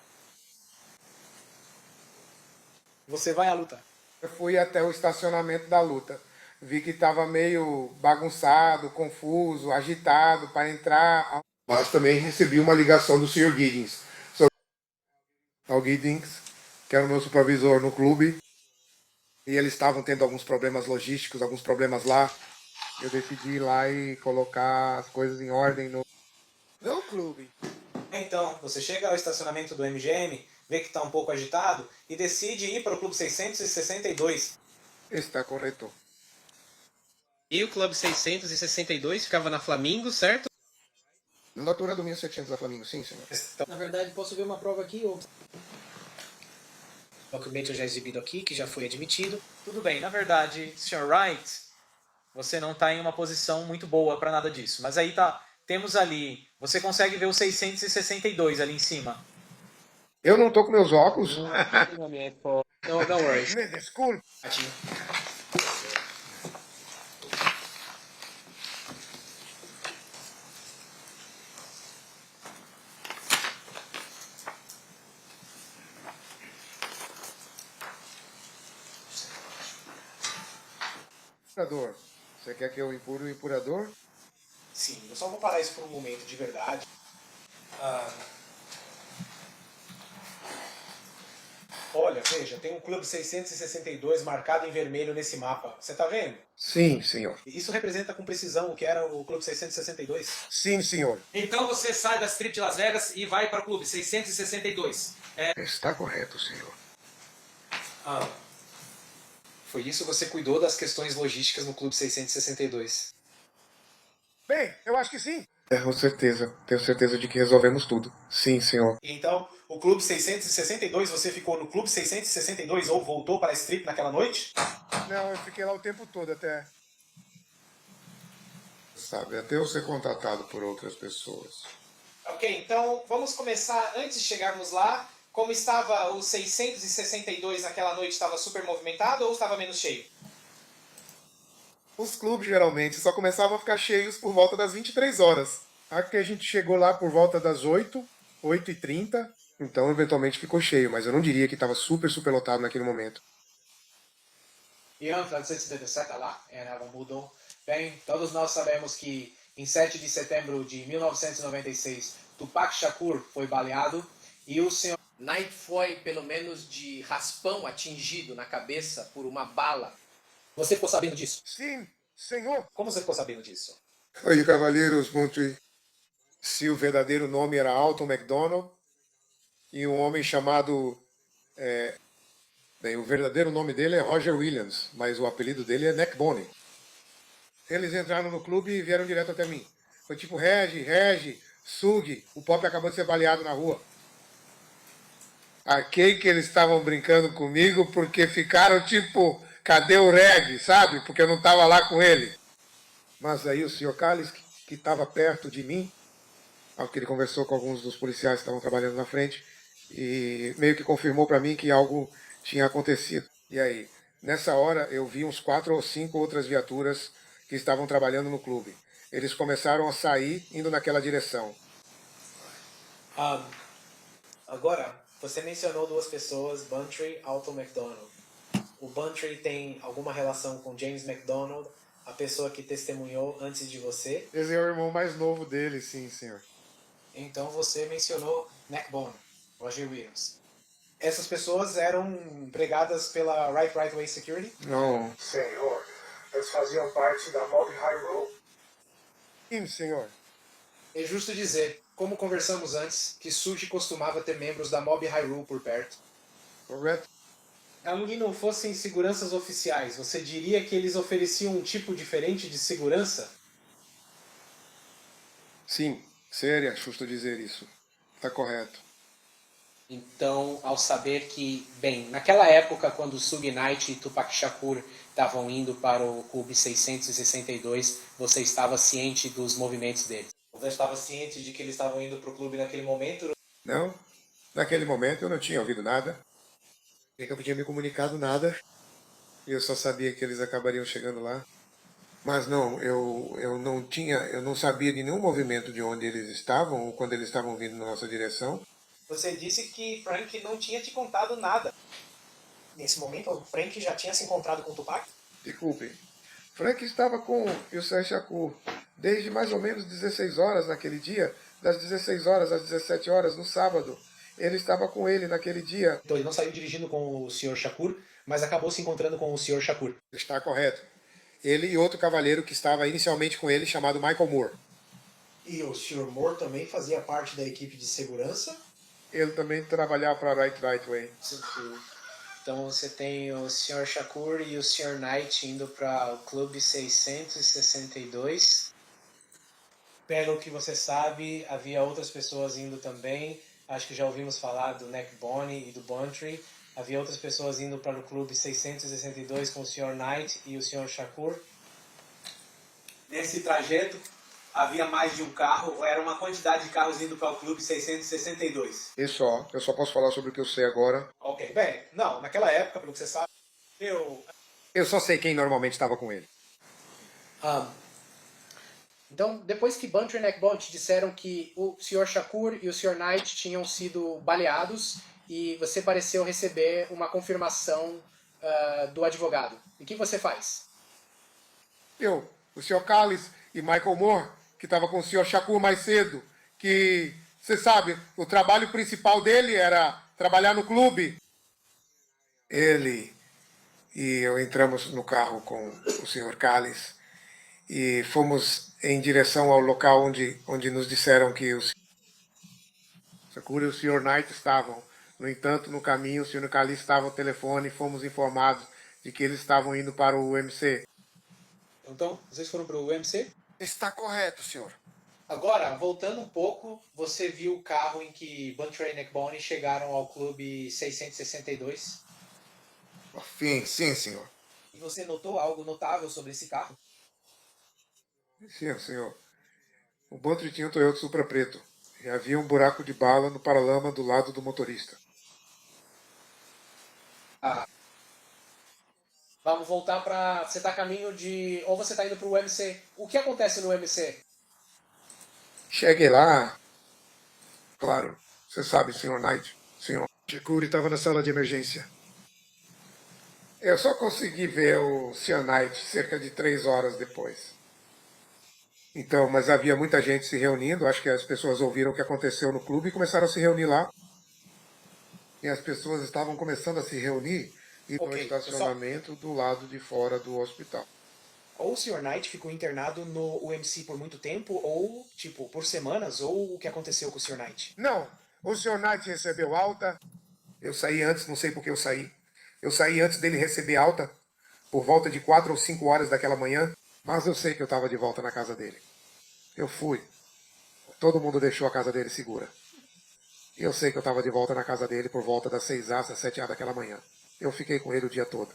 Speaker 8: Você vai à luta.
Speaker 3: Eu fui até o estacionamento da luta. Vi que estava meio bagunçado, confuso, agitado para entrar. Mas também recebi uma ligação do Sr. Giddings. O Giddings, que era o meu supervisor no clube. E eles estavam tendo alguns problemas logísticos, alguns problemas lá. Eu decidi ir lá e colocar as coisas em ordem no clube.
Speaker 10: Então, você chega ao estacionamento do MGM, vê que está um pouco agitado e decide ir para o Clube 662.
Speaker 3: Está correto.
Speaker 2: E o Clube 662 ficava na Flamingo, certo?
Speaker 3: Na altura do 1700 da Flamengo, sim, senhor.
Speaker 2: Na verdade, posso ver uma prova aqui, ou... Documento já exibido aqui, que já foi admitido. Tudo bem, na verdade, Sr. Wright, você não está em uma posição muito boa para nada disso. Mas aí tá, temos ali, você consegue ver o 662 ali em cima.
Speaker 3: Eu não estou com meus óculos.
Speaker 2: Não, don't worry.
Speaker 3: Desculpe. Impurador. Você quer que eu impure o impurador?
Speaker 8: Sim, eu só vou parar isso por um momento, de verdade. Olha, veja, tem um Clube 662 marcado em vermelho nesse mapa. Você tá vendo?
Speaker 3: Sim, senhor.
Speaker 8: Isso representa com precisão o que era o Clube 662.
Speaker 3: Sim, senhor.
Speaker 10: Então você sai da Strip de Las Vegas e vai para o Clube 662.
Speaker 3: Está correto, senhor.
Speaker 10: Foi isso, você cuidou das questões logísticas no Clube 662.
Speaker 3: Bem, eu acho que sim. Com certeza. Tenho certeza de que resolvemos tudo. Sim, senhor.
Speaker 8: Então, o Clube 662, você ficou no Clube 662 ou voltou para a strip naquela noite?
Speaker 3: Não, eu fiquei lá o tempo todo até. Sabe, até eu ser contatado por outras pessoas.
Speaker 10: Ok, então vamos começar antes de chegarmos lá. Como estava o 662 naquela noite? Estava super movimentado ou estava menos cheio?
Speaker 3: Os clubes geralmente só começavam a ficar cheios por volta das 23 horas. Aqui a gente chegou lá por volta das 8h30. Então eventualmente ficou cheio, mas eu não diria que estava super, super lotado naquele momento.
Speaker 10: Ian Francisco de Seta lá, ela mudou. Bem, todos nós sabemos que em 7 de setembro de 1996, Tupac Shakur foi baleado e o senhor
Speaker 11: Knight foi pelo menos de raspão atingido na cabeça por uma bala.
Speaker 10: Você ficou sabendo disso?
Speaker 3: Sim, senhor.
Speaker 10: Como você ficou sabendo disso?
Speaker 3: Oi, cavalheiros, Monty. Se o verdadeiro nome era Alton MacDonald e um homem chamado... Bem, o verdadeiro nome dele é Roger Williams, mas o apelido dele é Neckbone. Eles entraram no clube e vieram direto até mim. Foi tipo, Regi, Sug, o Pop acabou de ser baleado na rua. Achei que eles estavam brincando comigo porque ficaram tipo, cadê o Reg, sabe? Porque eu não estava lá com ele. Mas aí o Sr. Callis, que estava perto de mim, ao que ele conversou com alguns dos policiais que estavam trabalhando na frente, e meio que confirmou para mim que algo tinha acontecido. E aí, nessa hora, eu vi uns 4 ou 5 outras viaturas que estavam trabalhando no clube. Eles começaram a sair, indo naquela direção.
Speaker 10: Agora, você mencionou duas pessoas, Bantry e Alton MacDonald. O Bantry tem alguma relação com James MacDonald, a pessoa que testemunhou antes de você?
Speaker 3: Esse é o irmão mais novo dele, sim, senhor.
Speaker 10: Então você mencionou Neckbone, Roger Williams. Essas pessoas eram empregadas pela Right Way Security?
Speaker 3: Não.
Speaker 7: Senhor, eles faziam parte da Mob High Road.
Speaker 3: Sim, senhor.
Speaker 10: É justo dizer, como conversamos antes, que Suji costumava ter membros da Mob High Rule por perto.
Speaker 3: Correto.
Speaker 8: Aonde não fossem seguranças oficiais, você diria que eles ofereciam um tipo diferente de segurança?
Speaker 3: Sim, seria justo dizer isso. Está correto.
Speaker 11: Então, ao saber que, bem, naquela época, quando Suge Knight e Tupac Shakur estavam indo para o Clube 662, você estava ciente dos movimentos deles?
Speaker 10: Você estava ciente de que eles estavam indo para o clube naquele momento?
Speaker 3: Não, naquele momento eu não tinha ouvido nada. Eu não tinha me comunicado nada. E eu só sabia que eles acabariam chegando lá. Mas não, eu não sabia de nenhum movimento de onde eles estavam ou quando eles estavam vindo na nossa direção.
Speaker 10: Você disse que Frank não tinha te contado nada. Nesse momento, o Frank já tinha se encontrado com o Tupac?
Speaker 3: Desculpe. Frank estava com Yusei Shakur desde mais ou menos 16 horas naquele dia, das 16 horas às 17 horas no sábado. Ele estava com ele naquele dia.
Speaker 8: Então ele não saiu dirigindo com o Sr. Shakur, mas acabou se encontrando com o Sr. Shakur.
Speaker 3: Está correto. Ele e outro cavaleiro que estava inicialmente com ele, chamado Michael Moore.
Speaker 10: E o Sr. Moore também fazia parte da equipe de segurança?
Speaker 3: Ele também trabalhava para a Right Way.
Speaker 11: Então você tem o Sr. Shakur e o Sr. Knight indo para o Clube 662.
Speaker 10: Pelo que você sabe, havia outras pessoas indo também. Acho que já ouvimos falar do Neckbone e do Bantry. Havia outras pessoas indo para o Clube 662 com o Sr. Knight e o Sr. Shakur. Nesse trajeto, havia mais de um carro ou era uma quantidade de carros indo para o Clube 662?
Speaker 3: Eu só posso falar sobre o que eu sei agora.
Speaker 8: Ok, bem, não, naquela época, pelo que você sabe,
Speaker 3: Eu só sei quem normalmente estava com ele.
Speaker 11: Então, depois que Bantry e Neckbone te disseram que o Sr. Shakur e o Sr. Knight tinham sido baleados e você pareceu receber uma confirmação do advogado, o que você faz?
Speaker 3: O Sr. Callis e Michael Moore, que estava com o Sr. Shakur mais cedo, que, você sabe, o trabalho principal dele era trabalhar no clube. Ele e eu entramos no carro com o Sr. Callis e fomos em direção ao local onde nos disseram que o Shakur e o Sr. Knight estavam. No entanto, no caminho, o Sr. Callis estava ao telefone e fomos informados de que eles estavam indo para o UMC.
Speaker 8: Então, vocês foram para o UMC?
Speaker 3: Está correto, senhor.
Speaker 10: Agora, voltando um pouco, você viu o carro em que Bunter e Neckbone chegaram ao clube 662?
Speaker 3: Sim, senhor.
Speaker 12: E você notou algo notável sobre esse carro?
Speaker 3: Sim, senhor. O Bunter tinha um Toyota Supra preto. E havia um buraco de bala no paralama do lado do motorista.
Speaker 11: Vamos voltar para. Você está a caminho de. Ou você está indo para o MC. O que acontece no MC?
Speaker 3: Cheguei lá. Claro, você sabe, senhor Knight. Senhor Shakuri estava na sala de emergência. Eu só consegui ver o senhor Knight cerca de 3 horas depois. Então, mas havia muita gente se reunindo. Acho que as pessoas ouviram o que aconteceu no clube e começaram a se reunir lá. E as pessoas estavam começando a se reunir e no estacionamento do lado de fora do hospital.
Speaker 12: Ou o Sr. Knight ficou internado no UMC por muito tempo, ou, tipo, por semanas, ou o que aconteceu com o Sr. Knight?
Speaker 3: Não, o senhor Knight recebeu alta. Eu saí antes, não sei por que eu saí. Eu saí antes dele receber alta, por volta de 4 ou 5 horas daquela manhã. Mas eu sei que eu estava de volta na casa dele. Eu fui. Todo mundo deixou a casa dele segura. E eu sei que eu estava de volta na casa dele por volta das 6 às 7 horas daquela manhã. Eu fiquei com ele o dia todo.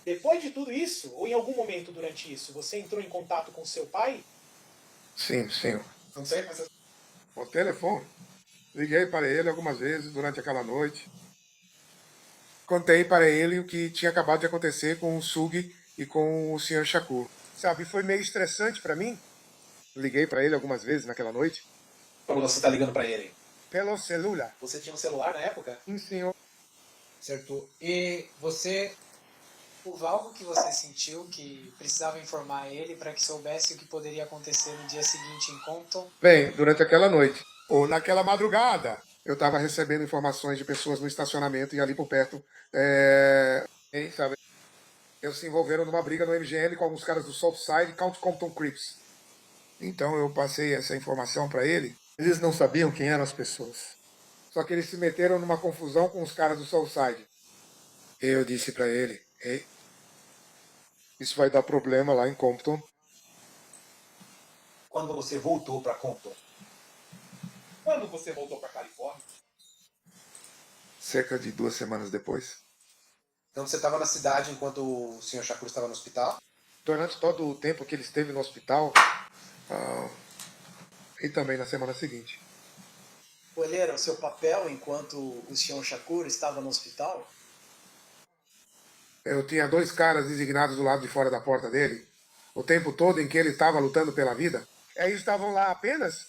Speaker 12: Depois de tudo isso, ou em algum momento durante isso, você entrou em contato com seu pai?
Speaker 3: Sim, senhor.
Speaker 12: Não sei, mas...
Speaker 3: O telefone. Liguei para ele algumas vezes durante aquela noite. Contei para ele o que tinha acabado de acontecer com o Sugi e com o Sr. Shakur. Sabe, foi meio estressante para mim. Liguei para ele algumas vezes naquela noite.
Speaker 12: Como você está ligando para ele?
Speaker 3: Pelo celular.
Speaker 12: Você tinha um celular na época?
Speaker 3: Sim, senhor.
Speaker 11: Certo. E você. Houve algo que você sentiu que precisava informar ele para que soubesse o que poderia acontecer no dia seguinte em Compton?
Speaker 3: Bem, durante aquela noite, ou naquela madrugada, eu estava recebendo informações de pessoas no estacionamento e ali por perto, sabe? Eles se envolveram numa briga no MGM com alguns caras do Southside e Count Compton Crips. Então eu passei essa informação para ele. Eles não sabiam quem eram as pessoas. Só que eles se meteram numa confusão com os caras do Southside. Eu disse para ele, ei, isso vai dar problema lá em Compton.
Speaker 12: Quando você voltou para Compton? Quando você voltou para Califórnia?
Speaker 3: Cerca de 2 semanas depois.
Speaker 10: Então você estava na cidade enquanto o Sr. Shakur estava no hospital?
Speaker 3: Durante todo o tempo que ele esteve no hospital, e também na semana seguinte.
Speaker 13: Qual era o seu papel enquanto o Sr. Shakur estava no hospital?
Speaker 3: Eu tinha 2 caras designados do lado de fora da porta dele, o tempo todo em que ele estava lutando pela vida. Eles estavam lá apenas.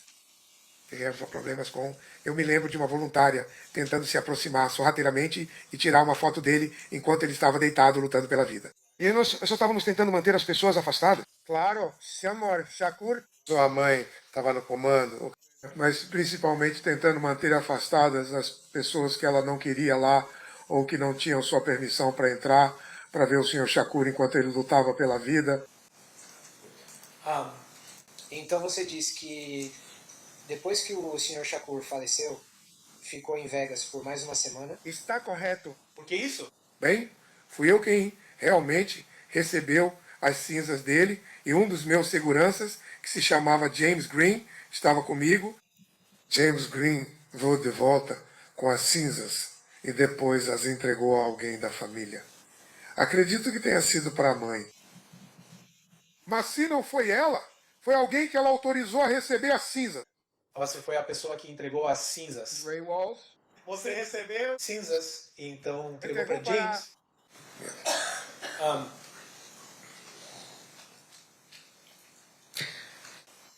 Speaker 3: Tiveram problemas com. Eu me lembro de uma voluntária tentando se aproximar sorrateiramente e tirar uma foto dele enquanto ele estava deitado lutando pela vida. E nós só estávamos tentando manter as pessoas afastadas. Claro, Sr. Shakur, sua mãe estava no comando, mas principalmente tentando manter afastadas as pessoas que ela não queria lá ou que não tinham sua permissão para entrar, para ver o Sr. Shakur enquanto ele lutava pela vida.
Speaker 11: Então você diz que depois que o Sr. Shakur faleceu, ficou em Vegas por mais uma semana?
Speaker 3: Está correto.
Speaker 12: Por que isso?
Speaker 3: Bem, fui eu quem realmente recebeu as cinzas dele e um dos meus seguranças, que se chamava James Green, estava comigo. James Green voou de volta com as cinzas e depois as entregou a alguém da família. Acredito que tenha sido para a mãe. Mas se não foi ela, foi alguém que ela autorizou a receber as cinzas.
Speaker 12: Você foi a pessoa que entregou as cinzas.
Speaker 3: Ray Walls.
Speaker 12: Você recebeu cinzas e então entregou
Speaker 3: Entregou
Speaker 12: para James.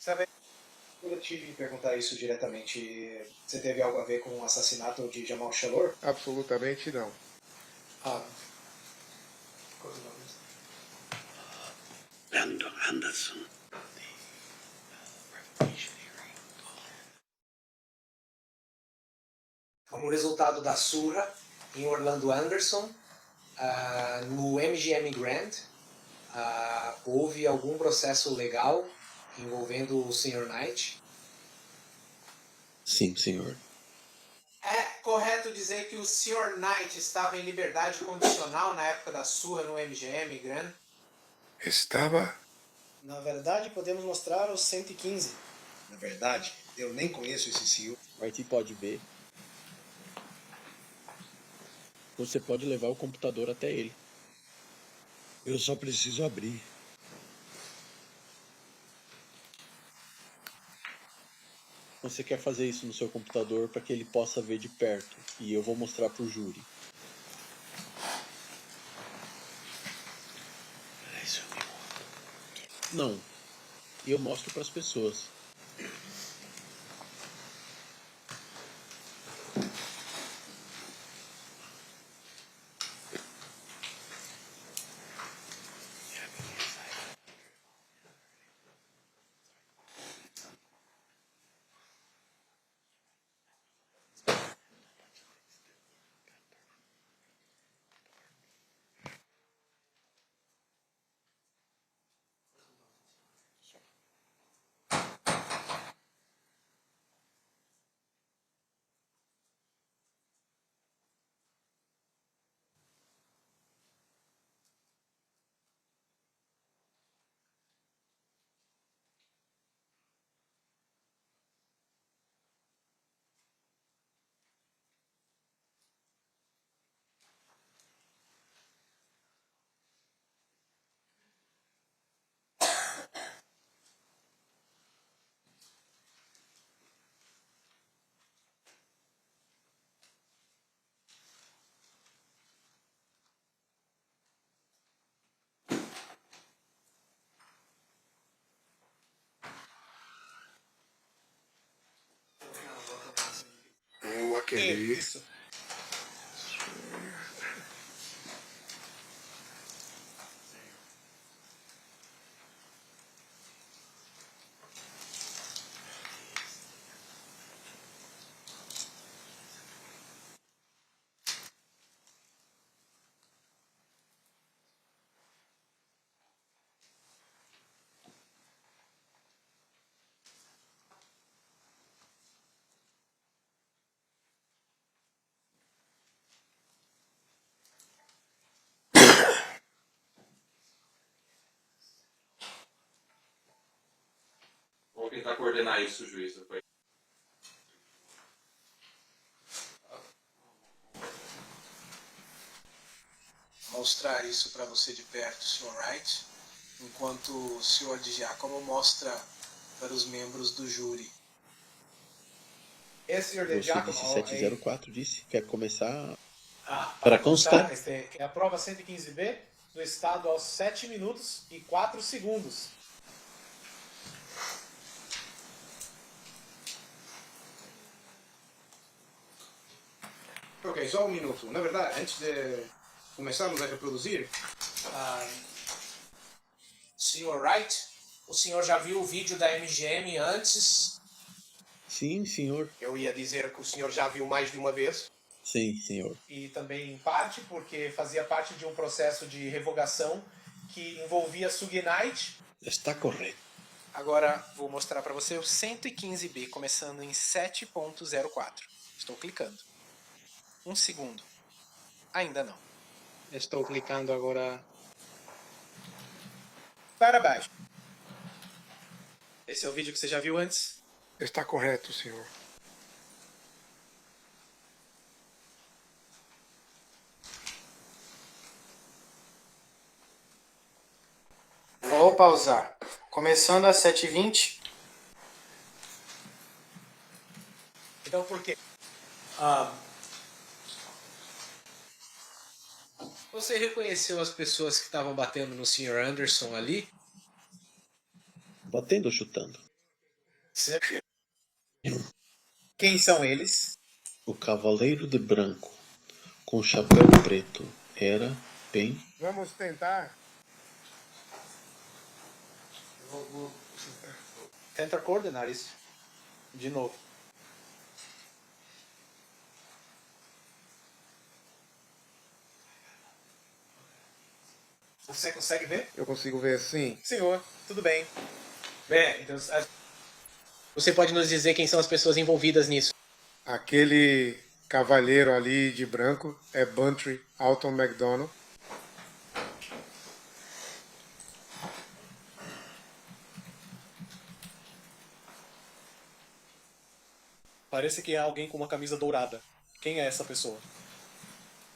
Speaker 12: Sabe, eu tive que perguntar isso diretamente. Você teve algo a ver com o assassinato de Jamal Shalor?
Speaker 3: Absolutamente não.
Speaker 14: Brandon Anderson.
Speaker 10: O resultado da surra em Orlando Anderson, no MGM Grand, houve algum processo legal envolvendo o Sr. Knight?
Speaker 14: Sim, senhor.
Speaker 10: É correto dizer que o Sr. Knight estava em liberdade condicional na época da surra no MGM Grand?
Speaker 3: Estava.
Speaker 13: Na verdade, podemos mostrar os 115.
Speaker 15: Na verdade, eu nem conheço esse senhor.
Speaker 16: Whitey pode ver. Você pode levar o computador até ele.
Speaker 14: Eu só preciso abrir.
Speaker 16: Você quer fazer isso no seu computador para que ele possa ver de perto. E eu vou mostrar pro júri. Não. E eu mostro para as pessoas.
Speaker 6: Eu aquele.
Speaker 8: Isso.
Speaker 17: Vou tentar coordenar isso, juiz.
Speaker 2: Mostrar isso para você de perto, Sr. Wright, enquanto o Sr. Di Giacomo mostra para os membros do júri.
Speaker 8: Esse senhor
Speaker 16: Você
Speaker 8: de Giacomo...
Speaker 16: disse 704, disse? Quer começar?
Speaker 8: Ah,
Speaker 16: Para constar.
Speaker 8: É a prova 115B do estado aos 7 minutos e 4 segundos.
Speaker 15: Ok, só um minuto. Na verdade, antes de começarmos a reproduzir...
Speaker 12: Sr. Wright, o senhor já viu o vídeo da MGM antes?
Speaker 16: Sim, senhor.
Speaker 9: Eu ia dizer que o senhor já viu mais de uma vez.
Speaker 16: Sim, senhor.
Speaker 8: E também em parte porque fazia parte de um processo de revogação que envolvia Suge Knight.
Speaker 16: Está correto.
Speaker 12: Agora vou mostrar para você o 115B, começando em 7.04. Estou clicando. 1 segundo. Ainda não. Estou clicando agora para baixo. Esse é o vídeo que você já viu antes?
Speaker 6: Está correto, senhor.
Speaker 13: Vou pausar. Começando às 7h20.
Speaker 8: Então por quê?
Speaker 2: Você reconheceu as pessoas que estavam batendo no Sr. Anderson ali?
Speaker 16: Batendo ou chutando?
Speaker 8: Quem são eles?
Speaker 16: O cavaleiro de branco, com chapéu preto, era bem...
Speaker 3: Vamos tentar.
Speaker 8: Tenta coordenar isso. De novo. Você consegue ver?
Speaker 3: Eu consigo ver sim.
Speaker 8: Senhor, tudo bem. Bem, então...
Speaker 2: Você pode nos dizer quem são as pessoas envolvidas nisso?
Speaker 3: Aquele cavalheiro ali de branco é Bantry Alton MacDonald.
Speaker 8: Parece que é alguém com uma camisa dourada. Quem é essa pessoa?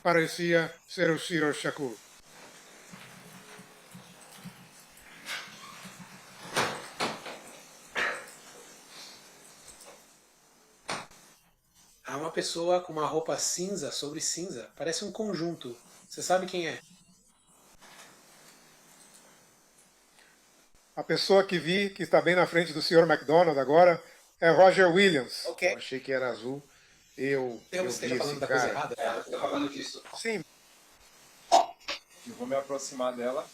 Speaker 3: Parecia ser o Sr. Shakur.
Speaker 2: Há uma pessoa com uma roupa cinza sobre cinza. Parece um conjunto. Você sabe quem é?
Speaker 3: A pessoa que vi, que está bem na frente do Sr. McDonald agora, é Roger Williams.
Speaker 10: Ok.
Speaker 3: Eu achei que era azul. Eu vi
Speaker 8: esteja
Speaker 3: esse
Speaker 8: falando da
Speaker 3: cara.
Speaker 8: coisa errada.
Speaker 17: Tá falando disso.
Speaker 3: Sim.
Speaker 15: Eu vou me aproximar dela.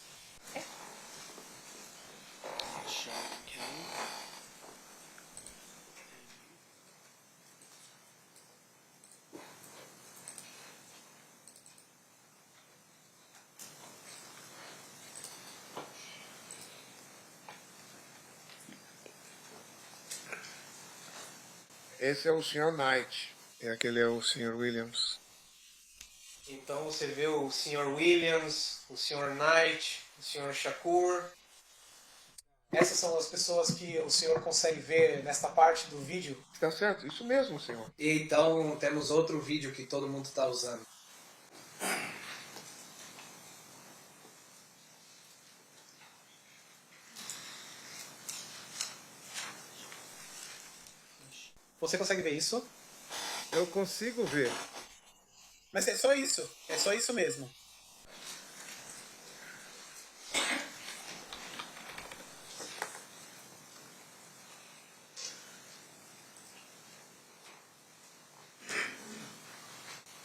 Speaker 3: Esse é o Sr. Knight. E aquele é o Sr. Williams.
Speaker 10: Então você vê o Sr. Williams, o Sr. Knight, o Sr. Shakur.
Speaker 8: Essas são as pessoas que o senhor consegue ver nesta parte do vídeo.
Speaker 3: Está certo, isso mesmo, senhor.
Speaker 10: Então temos outro vídeo que todo mundo está usando.
Speaker 8: Você consegue ver isso?
Speaker 3: Eu consigo ver.
Speaker 8: Mas é só isso. É só isso mesmo.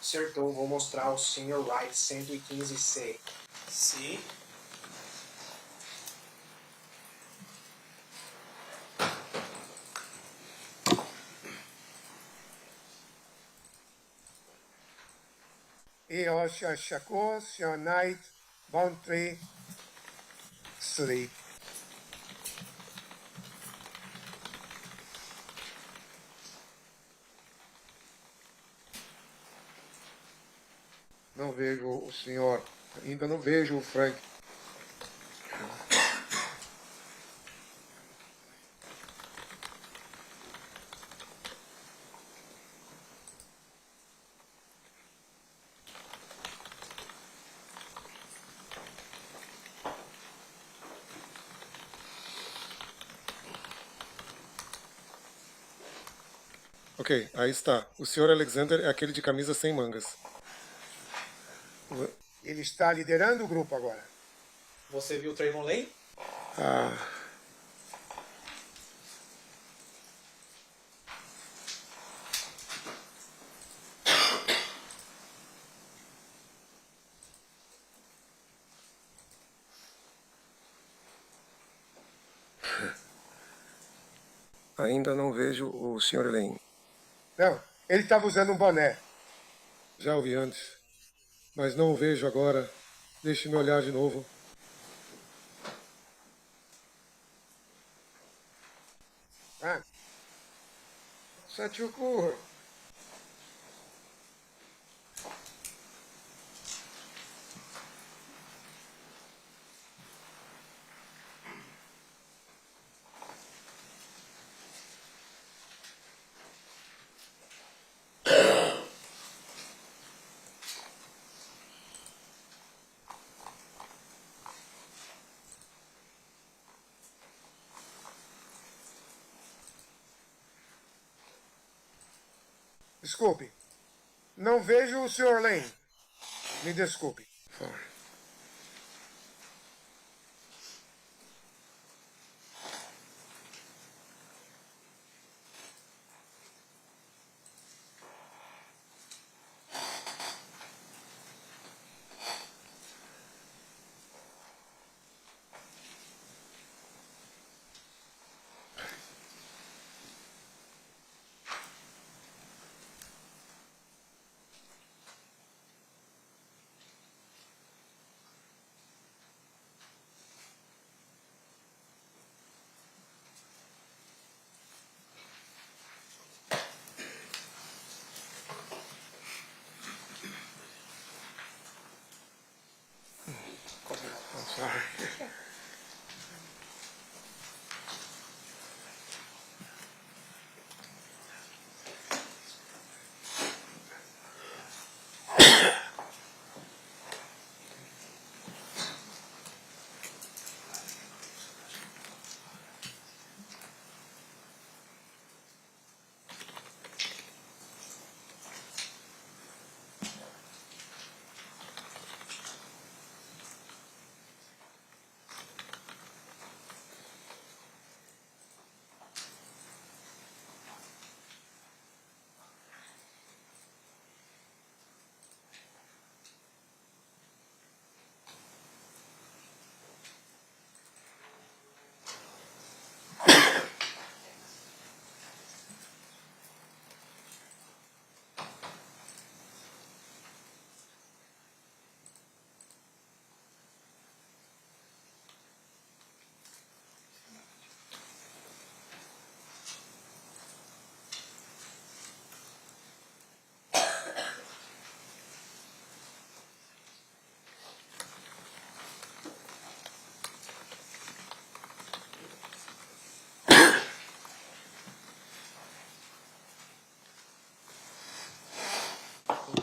Speaker 10: Acertou, vou mostrar o Sr. Wright 115C.
Speaker 8: Sim.
Speaker 3: E o Sr. Shakur, Sr. Knight, Bantry, Sleep. Não vejo o senhor. Ainda não vejo o Frank. Ok, aí está. O Sr. Alexander é aquele de camisa sem mangas. Ele está liderando o grupo agora.
Speaker 8: Você viu o Trayvon Lane?
Speaker 3: Ah. Ainda não vejo o Sr. Lane. Não, ele estava usando um boné. Já o vi antes, mas não o vejo agora. Deixe-me olhar de novo. Ah, Satchuku. Desculpe. Não vejo o Sr. Lane. Me desculpe.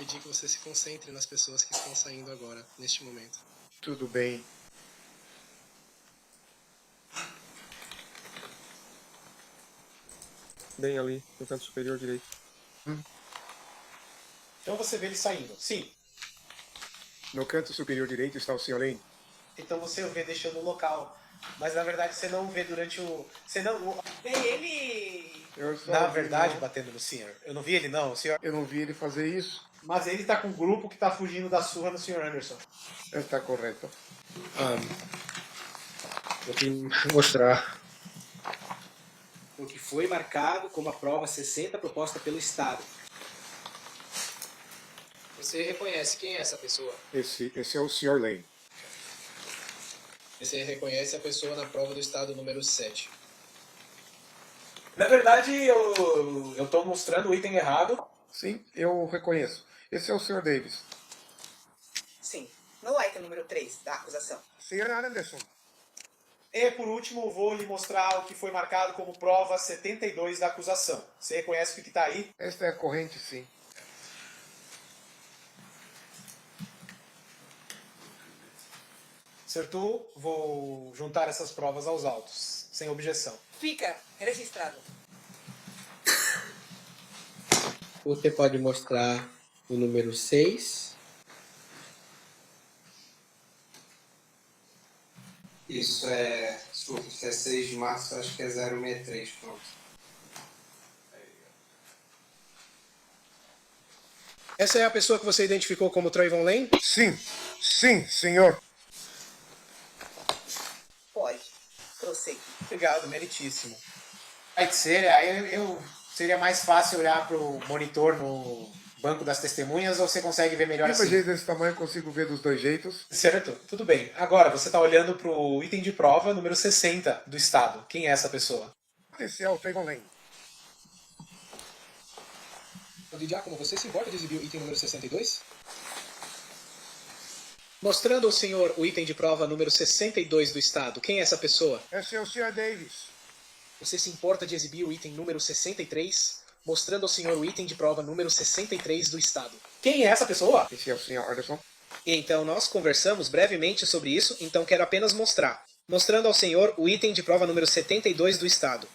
Speaker 11: pedir que você se concentre nas pessoas que estão saindo agora, neste momento.
Speaker 3: Tudo bem.
Speaker 18: Bem ali, no canto superior direito.
Speaker 8: Então você vê ele saindo. Sim.
Speaker 3: No canto superior direito está o Sr. Lane.
Speaker 8: Então você o vê deixando o local. Mas na verdade você não o vê durante o. Você não. Vê ele. Na verdade, batendo no senhor. Eu não vi ele não, senhor.
Speaker 3: Eu não vi ele fazer isso.
Speaker 8: Mas ele tá com um grupo que tá fugindo da surra do Sr. Anderson.
Speaker 3: Está correto.
Speaker 10: Vou te mostrar o que foi marcado como a prova 60 proposta pelo Estado.
Speaker 11: Você reconhece quem é essa pessoa?
Speaker 3: Esse é o Sr. Lane.
Speaker 11: Você reconhece a pessoa na prova do Estado número 7.
Speaker 8: Na verdade, eu tô mostrando o item errado.
Speaker 3: Sim, eu reconheço. Esse é o Sr. Davis.
Speaker 19: Sim, no item número 3 da acusação.
Speaker 3: Sr. Anderson.
Speaker 8: E por último, vou lhe mostrar o que foi marcado como prova 72 da acusação. Você reconhece o que está aí?
Speaker 3: Esta é a corrente, sim.
Speaker 8: Certo? Vou juntar essas provas aos autos, sem objeção.
Speaker 19: Fica registrado.
Speaker 10: Você pode mostrar o número 6.
Speaker 20: Isso é. Desculpa, se é 6 de março, acho que é 063, pronto.
Speaker 2: Essa é a pessoa que você identificou como Trayvon Lane?
Speaker 3: Sim, sim, senhor.
Speaker 19: Pode. Prosseguir.
Speaker 8: Obrigado, meritíssimo. Aí seria mais fácil olhar pro monitor no banco das testemunhas ou você consegue ver melhor
Speaker 3: De
Speaker 8: assim?
Speaker 3: jeito desse tamanho eu consigo ver dos dois jeitos.
Speaker 8: Certo, tudo bem. Agora, você está olhando pro item de prova número 60 do Estado. Quem é essa pessoa?
Speaker 3: Esse é o Trayvon Lane.
Speaker 11: Diácono, você se importa de exibir o item número 62?
Speaker 2: Mostrando ao senhor o item de prova número 62 do Estado. Quem é essa pessoa?
Speaker 3: Esse é o Sr. Davis.
Speaker 2: Você se importa de exibir o item número 63? Mostrando ao senhor o item de prova número 63 do Estado.
Speaker 8: Quem é essa pessoa?
Speaker 3: Esse é o Sr. Anderson.
Speaker 2: Então, nós conversamos brevemente sobre isso, então quero apenas mostrar. Mostrando ao senhor o item de prova número 72 do Estado.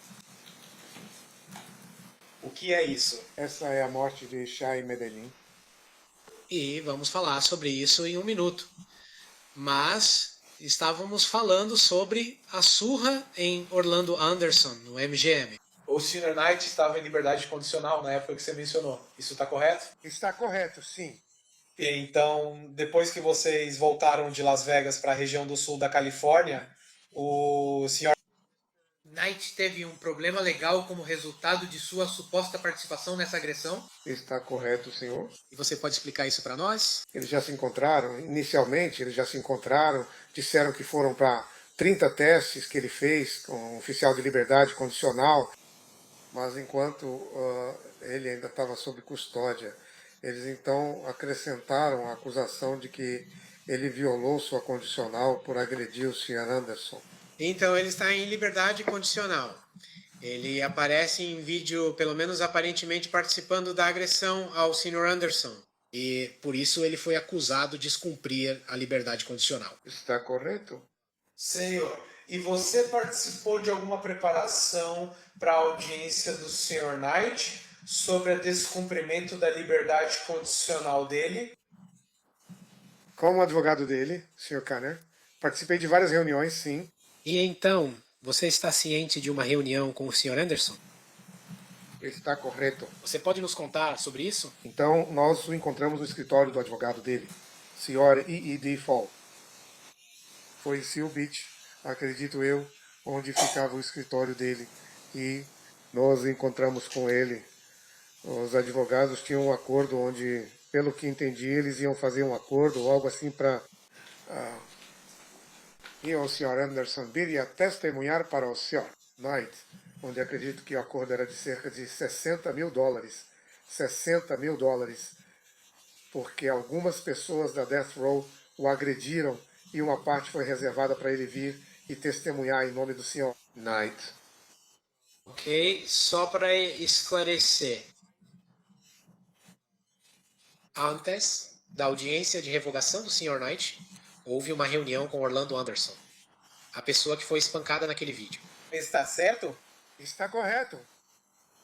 Speaker 8: O que é isso?
Speaker 3: Essa é a morte de Shai Medellín.
Speaker 11: E vamos falar sobre isso em um minuto. Mas estávamos falando sobre a surra em Orlando Anderson, no MGM.
Speaker 8: O Sr. Knight estava em liberdade condicional na época que você mencionou. Isso está correto?
Speaker 3: Está correto, sim.
Speaker 8: E então, depois que vocês voltaram de Las Vegas para a região do sul da Califórnia, o Sr.
Speaker 11: Knight teve um problema legal como resultado de sua suposta participação nessa agressão?
Speaker 3: Está correto, senhor.
Speaker 11: E você pode explicar isso para nós?
Speaker 3: Eles já se encontraram, inicialmente eles já se encontraram, disseram que foram para 30 testes que ele fez com um oficial de liberdade condicional, mas enquanto ele ainda estava sob custódia, eles então acrescentaram a acusação de que ele violou sua condicional por agredir o Sr. Anderson.
Speaker 11: Então ele está em liberdade condicional. Ele aparece em vídeo, pelo menos aparentemente, participando da agressão ao Sr. Anderson. E por isso ele foi acusado de descumprir a liberdade condicional.
Speaker 3: Está correto?
Speaker 8: Senhor, e você participou de alguma preparação para a audiência do Sr. Knight sobre o descumprimento da liberdade condicional dele?
Speaker 3: Como advogado dele, Sr. Kanner, participei de várias reuniões, sim.
Speaker 11: E então, você está ciente de uma reunião com o Sr. Anderson?
Speaker 3: Está correto.
Speaker 11: Você pode nos contar sobre isso?
Speaker 3: Então, nós o encontramos no escritório do advogado dele, Sr. E.E.D. Fall. Foi em Seal Beach, acredito eu, onde ficava o escritório dele. E nós encontramos com ele. Os advogados tinham um acordo onde, pelo que entendi, eles iam fazer um acordo ou algo assim para... E o Sr. Anderson viria testemunhar para o Sr. Knight, onde acredito que o acordo era de cerca de $60 mil. $60 mil, porque algumas pessoas da Death Row o agrediram e uma parte foi reservada para ele vir e testemunhar em nome do Sr. Knight.
Speaker 11: Ok, só para esclarecer.
Speaker 2: Antes da audiência de revogação do Sr. Knight, houve uma reunião com Orlando Anderson, a pessoa que foi espancada naquele vídeo.
Speaker 8: Está certo?
Speaker 3: Está correto.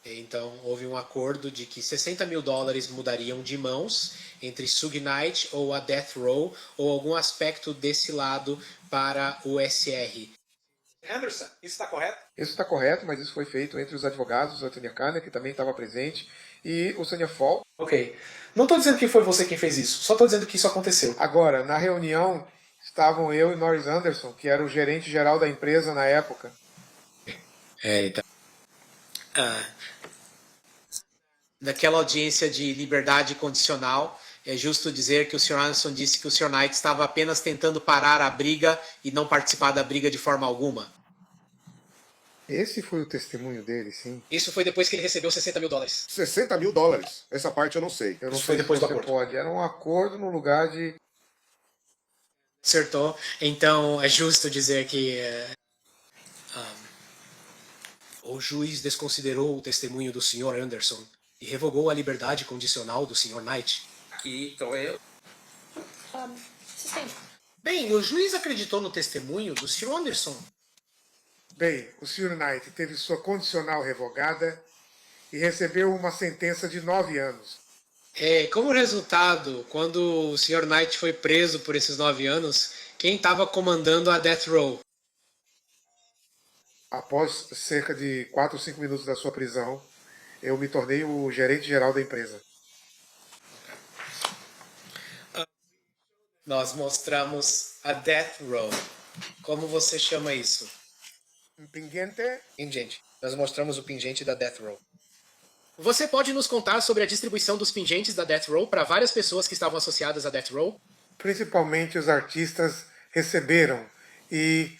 Speaker 2: Então, houve um acordo de que $60 mil mudariam de mãos entre Suge Knight ou a Death Row ou algum aspecto desse lado para o SR.
Speaker 8: Anderson, isso está correto?
Speaker 3: Isso está correto, mas isso foi feito entre os advogados, a Tanya Khanna, que também estava presente, e o Sonia Fall.
Speaker 2: Ok. Não estou dizendo que foi você quem fez isso, só estou dizendo que isso aconteceu.
Speaker 3: Agora, na reunião, estavam eu e Norris Anderson, que era o gerente geral da empresa na época.
Speaker 2: Então. Naquela audiência de liberdade condicional, é justo dizer que o Sr. Anderson disse que o Sr. Knight estava apenas tentando parar a briga e não participar da briga de forma alguma.
Speaker 3: Esse foi o testemunho dele, sim.
Speaker 2: Isso foi depois que ele recebeu $60 mil.
Speaker 6: $60 mil? Essa parte eu não sei.
Speaker 3: Eu não
Speaker 2: Isso
Speaker 3: sei
Speaker 2: foi depois
Speaker 3: se
Speaker 2: do
Speaker 3: você
Speaker 2: acordo.
Speaker 3: pode. Era um acordo no lugar de...
Speaker 2: Acertou. Então, é justo dizer que o juiz desconsiderou o testemunho do Sr. Anderson e revogou a liberdade condicional do Sr. Knight.
Speaker 17: Aqui estou eu.
Speaker 2: Bem, o juiz acreditou no testemunho do Sr. Anderson.
Speaker 3: Bem, o Sr. Knight teve sua condicional revogada e recebeu uma sentença de 9 anos.
Speaker 2: Como resultado, quando o Sr. Knight foi preso por esses 9 anos, quem estava comandando a Death Row?
Speaker 3: Após cerca de 4 ou 5 minutos da sua prisão, eu me tornei o gerente geral da empresa.
Speaker 2: Nós mostramos a Death Row. Como você chama isso?
Speaker 3: Pingente?
Speaker 2: Pingente. Nós mostramos o pingente da Death Row. Você pode nos contar sobre a distribuição dos pingentes da Death Row para várias pessoas que estavam associadas à Death Row?
Speaker 3: Principalmente os artistas receberam. E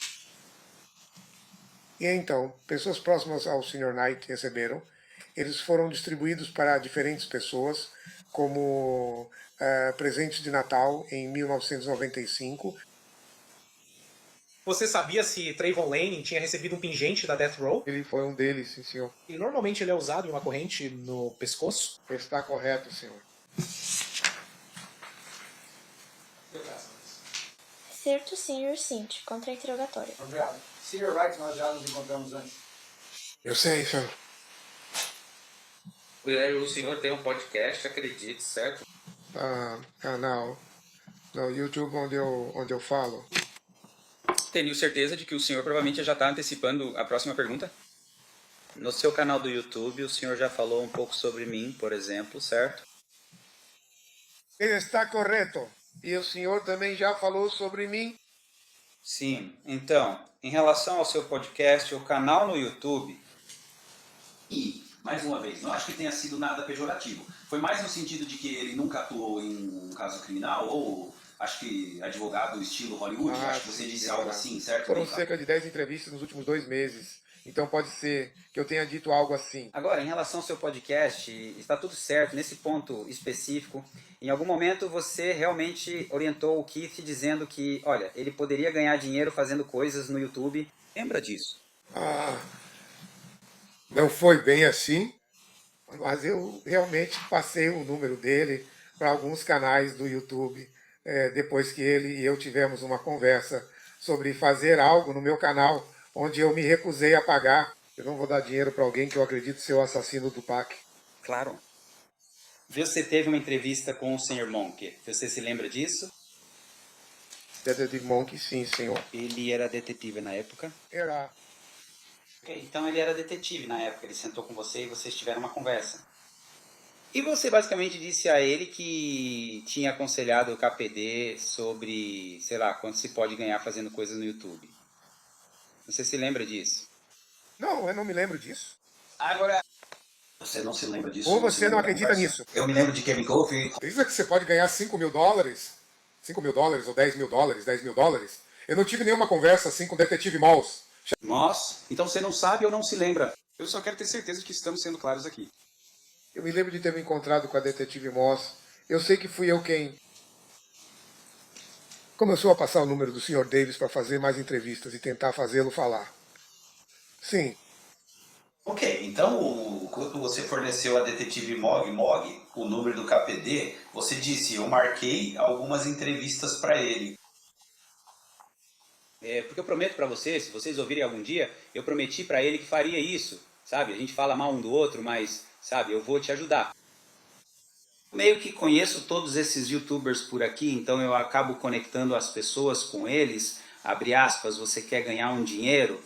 Speaker 3: então, pessoas próximas ao Sr. Knight receberam. Eles foram distribuídos para diferentes pessoas, como presentes de Natal em 1995.
Speaker 8: Você sabia se Trayvon Lane tinha recebido um pingente da Death Row?
Speaker 3: Ele foi um deles, sim, senhor.
Speaker 8: E normalmente ele é usado em uma corrente no pescoço?
Speaker 3: Está correto, senhor.
Speaker 21: Certo, Sr. Cinti, contra-interrogatório.
Speaker 13: Obrigado. Sr. Wright, nós já nos encontramos antes.
Speaker 3: Eu sei, senhor.
Speaker 17: O senhor tem um podcast, acredite, certo?
Speaker 3: Canal no YouTube onde eu falo.
Speaker 22: Tenho certeza de que o senhor provavelmente já está antecipando a próxima pergunta. No seu canal do YouTube, o senhor já falou um pouco sobre mim, por exemplo, certo?
Speaker 3: Ele está correto. E o senhor também já falou sobre mim?
Speaker 22: Sim. Então, em relação ao seu podcast, o canal no YouTube...
Speaker 23: E, mais uma vez, não acho que tenha sido nada pejorativo. Foi mais no sentido de que ele nunca atuou em um caso criminal, ou acho que advogado estilo Hollywood, acho que você disse algo assim, certo?
Speaker 3: Foram cerca de 10 entrevistas nos últimos 2 meses. Então pode ser que eu tenha dito algo assim.
Speaker 22: Agora, em relação ao seu podcast, está tudo certo nesse ponto específico. Em algum momento você realmente orientou o Keith dizendo que, olha, ele poderia ganhar dinheiro fazendo coisas no YouTube. Lembra disso?
Speaker 3: Não foi bem assim, mas eu realmente passei o número dele para alguns canais do YouTube, depois que ele e eu tivemos uma conversa sobre fazer algo no meu canal, onde eu me recusei a pagar. Eu não vou dar dinheiro para alguém que eu acredito ser o assassino do Pac.
Speaker 22: Claro. Você teve uma entrevista com o Sr. Monk. Você se lembra disso?
Speaker 3: Detetive Monk, sim, senhor.
Speaker 22: Ele era detetive na época?
Speaker 3: Era.
Speaker 22: Ok, então ele era detetive na época. Ele sentou com você e vocês tiveram uma conversa. E você basicamente disse a ele que tinha aconselhado o KPD sobre, sei lá, quanto se pode ganhar fazendo coisas no YouTube. Você se lembra disso?
Speaker 3: Não, eu não me lembro disso.
Speaker 22: Agora...
Speaker 23: Você não se lembra disso?
Speaker 3: Ou você não acredita nisso?
Speaker 23: Eu me lembro de Kevin Cove.
Speaker 3: Isso é que você pode ganhar $5 mil? $5 mil ou $10 mil? $10 mil? Eu não tive nenhuma conversa assim com o detetive Moss.
Speaker 23: Moss? Então você não sabe ou não se lembra? Eu só quero ter certeza de que estamos sendo claros aqui.
Speaker 3: Eu me lembro de ter me encontrado com a detetive Moss. Eu sei que fui eu quem começou a passar o número do Sr. Davis para fazer mais entrevistas e tentar fazê-lo falar. Sim.
Speaker 23: Ok, então quando você forneceu a detetive Mog o número do KPD, você disse, eu marquei algumas entrevistas para ele.
Speaker 22: Porque eu prometo pra vocês, se vocês ouvirem algum dia, eu prometi pra ele que faria isso, sabe? A gente fala mal um do outro, mas, sabe, eu vou te ajudar. Meio que conheço todos esses youtubers por aqui, então eu acabo conectando as pessoas com eles. Abre aspas, você quer ganhar um dinheiro?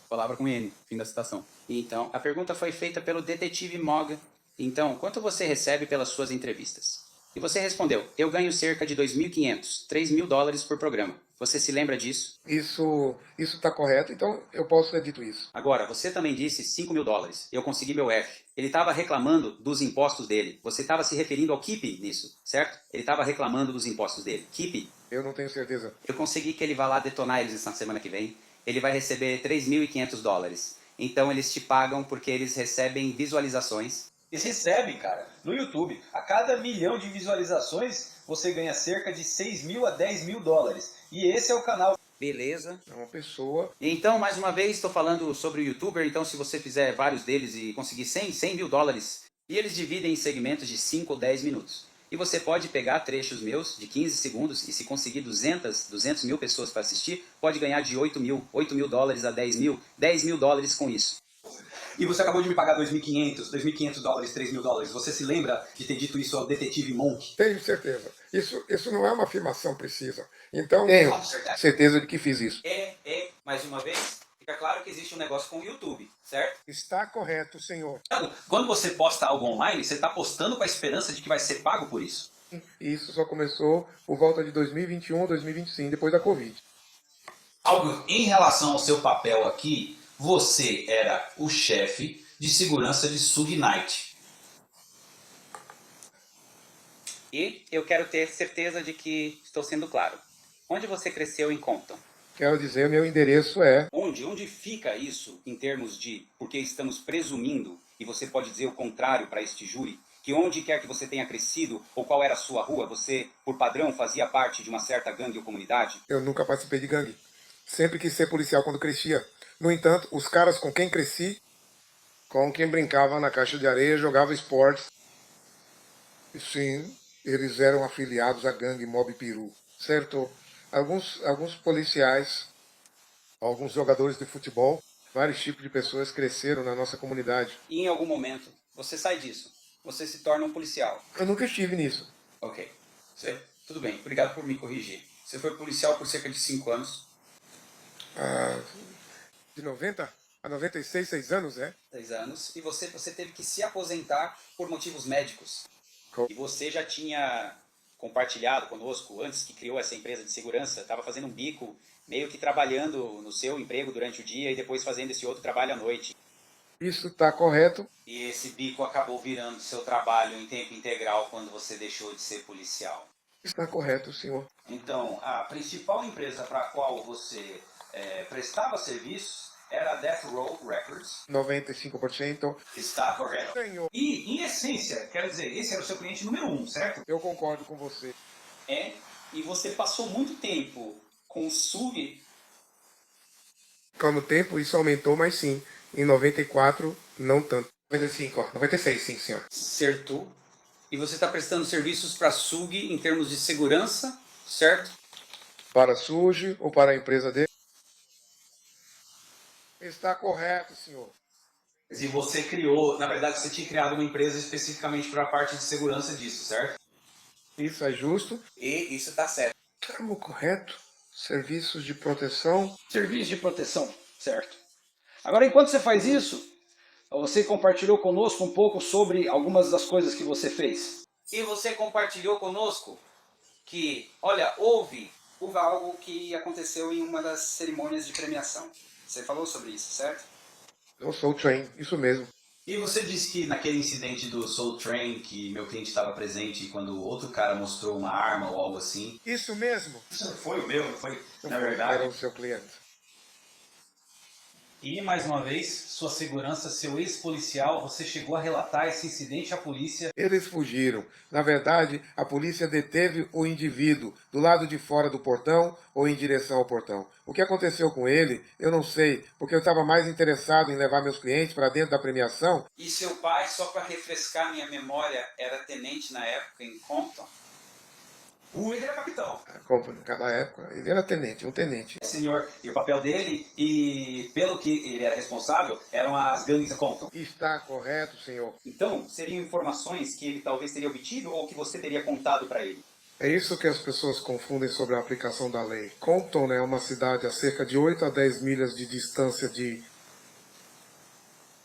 Speaker 22: Palavra com N, fim da citação. Então, a pergunta foi feita pelo detetive Mog. Então, quanto você recebe pelas suas entrevistas? E você respondeu, eu ganho cerca de 2.500, 3.000 dólares por programa. Você se lembra disso?
Speaker 3: Isso está correto, então eu posso ter dito isso.
Speaker 22: Agora, você também disse 5.000 dólares. Eu consegui meu F. Ele estava reclamando dos impostos dele. Você estava se referindo ao Keep nisso, certo? Ele estava reclamando dos impostos dele. Keep?
Speaker 3: Eu não tenho certeza.
Speaker 22: Eu consegui que ele vá lá detonar eles na semana que vem. Ele vai receber 3.500 dólares. Então eles te pagam porque eles recebem visualizações.
Speaker 1: Eles recebem, cara, no YouTube. A cada 1 milhão de visualizações, você ganha cerca de 6.000 a 10.000 dólares. E esse é o canal.
Speaker 22: Beleza.
Speaker 3: É uma pessoa.
Speaker 22: Então, mais uma vez, estou falando sobre o YouTuber. Então, se você fizer vários deles e conseguir 100.000 dólares, e eles dividem em segmentos de 5 ou 10 minutos. E você pode pegar trechos meus de 15 segundos e se conseguir 200 mil pessoas para assistir, pode ganhar de 8.000 dólares a 10.000 dólares com isso.
Speaker 1: E você acabou de me pagar 2.500 dólares, 3.000 dólares. Você se lembra de ter dito isso ao detetive Monk?
Speaker 3: Tenho certeza. Isso não é uma afirmação precisa. Então, tenho certeza de que fiz isso.
Speaker 22: Mais uma vez, fica claro que existe um negócio com o YouTube, certo?
Speaker 3: Está correto, senhor.
Speaker 1: Quando você posta algo online, você está postando com a esperança de que vai ser pago por isso.
Speaker 3: Isso só começou por volta de 2021, 2025, depois da Covid.
Speaker 1: Algo em relação ao seu papel aqui, você era o chefe de segurança de Suge Knight.
Speaker 22: E eu quero ter certeza de que estou sendo claro. Onde você cresceu em Compton?
Speaker 3: Quero dizer, meu endereço é...
Speaker 22: Onde fica isso em termos de... Porque estamos presumindo, e você pode dizer o contrário para este júri, que onde quer que você tenha crescido, ou qual era a sua rua, você, por padrão, fazia parte de uma certa gangue ou comunidade?
Speaker 3: Eu nunca participei de gangue. Sempre quis ser policial quando crescia. No entanto, os caras com quem cresci, com quem brincava na caixa de areia, jogava esportes. Sim, eles eram afiliados à gangue Mob Peru. Certo? Alguns policiais, alguns jogadores de futebol, vários tipos de pessoas cresceram na nossa comunidade.
Speaker 22: E em algum momento, você sai disso. Você se torna um policial.
Speaker 3: Eu nunca estive nisso.
Speaker 22: Ok. Tudo bem, obrigado por me corrigir. Você foi policial por cerca de 5 anos.
Speaker 3: De 90 a 96, 6 anos, é?
Speaker 22: 6 anos. E você teve que se aposentar por motivos médicos. E você já tinha compartilhado conosco, antes que criou essa empresa de segurança, estava fazendo um bico, meio que trabalhando no seu emprego durante o dia e depois fazendo esse outro trabalho à noite.
Speaker 3: Isso está correto.
Speaker 22: E esse bico acabou virando seu trabalho em tempo integral quando você deixou de ser policial.
Speaker 3: Está correto, senhor.
Speaker 1: Então, a principal empresa para a qual você prestava serviços era a Death Row Records.
Speaker 3: 95%.
Speaker 1: Está correto.
Speaker 3: Senhor.
Speaker 1: E, em essência, quero dizer, esse era o seu cliente número 1, certo?
Speaker 3: Eu concordo com você.
Speaker 22: E você passou muito tempo com o Suge.
Speaker 3: Com o tempo, isso aumentou, mas sim. Em 94, não tanto. 95, 96, sim, senhor.
Speaker 22: Certo. E você está prestando serviços para a Suge em termos de segurança, certo?
Speaker 3: Para a Suge ou para a empresa dele? Está correto, senhor.
Speaker 1: E você criou, na verdade você tinha criado uma empresa especificamente para a parte de segurança disso, certo?
Speaker 3: Isso é justo.
Speaker 10: E isso está certo.
Speaker 3: Termo correto? Serviços de proteção?
Speaker 1: Serviço de proteção, certo. Agora, enquanto você faz isso, você compartilhou conosco um pouco sobre algumas das coisas que você fez.
Speaker 22: E você compartilhou conosco que, olha, houve algo que aconteceu em uma das cerimônias de premiação. Você falou sobre isso, certo?
Speaker 3: Eu sou o Train, isso mesmo.
Speaker 1: E você disse que naquele incidente do Soul Train, que meu cliente estava presente quando outro cara mostrou uma arma ou algo assim.
Speaker 3: Isso mesmo.
Speaker 1: Isso foi o meu, não foi?
Speaker 3: Não
Speaker 1: Na
Speaker 3: foi,
Speaker 1: verdade.
Speaker 3: era o seu cliente.
Speaker 23: E, mais uma vez, sua segurança, seu ex-policial, você chegou a relatar esse incidente à polícia.
Speaker 3: Eles fugiram. Na verdade, a polícia deteve o indivíduo do lado de fora do portão ou em direção ao portão. O que aconteceu com ele, eu não sei, porque eu estava mais interessado em levar meus clientes para dentro da premiação.
Speaker 22: E seu pai, só para refrescar minha memória, era tenente na época em Compton?
Speaker 23: Ele era capitão.
Speaker 3: Naquela época, ele era tenente, um tenente.
Speaker 23: Senhor, e o papel dele, e pelo que ele era responsável, eram as gangues Compton.
Speaker 3: Está correto, senhor.
Speaker 22: Então, seriam informações que ele talvez teria obtido ou que você teria contado para ele?
Speaker 3: É isso que as pessoas confundem sobre a aplicação da lei. Compton é uma cidade a cerca de 8 a 10 milhas de distância de...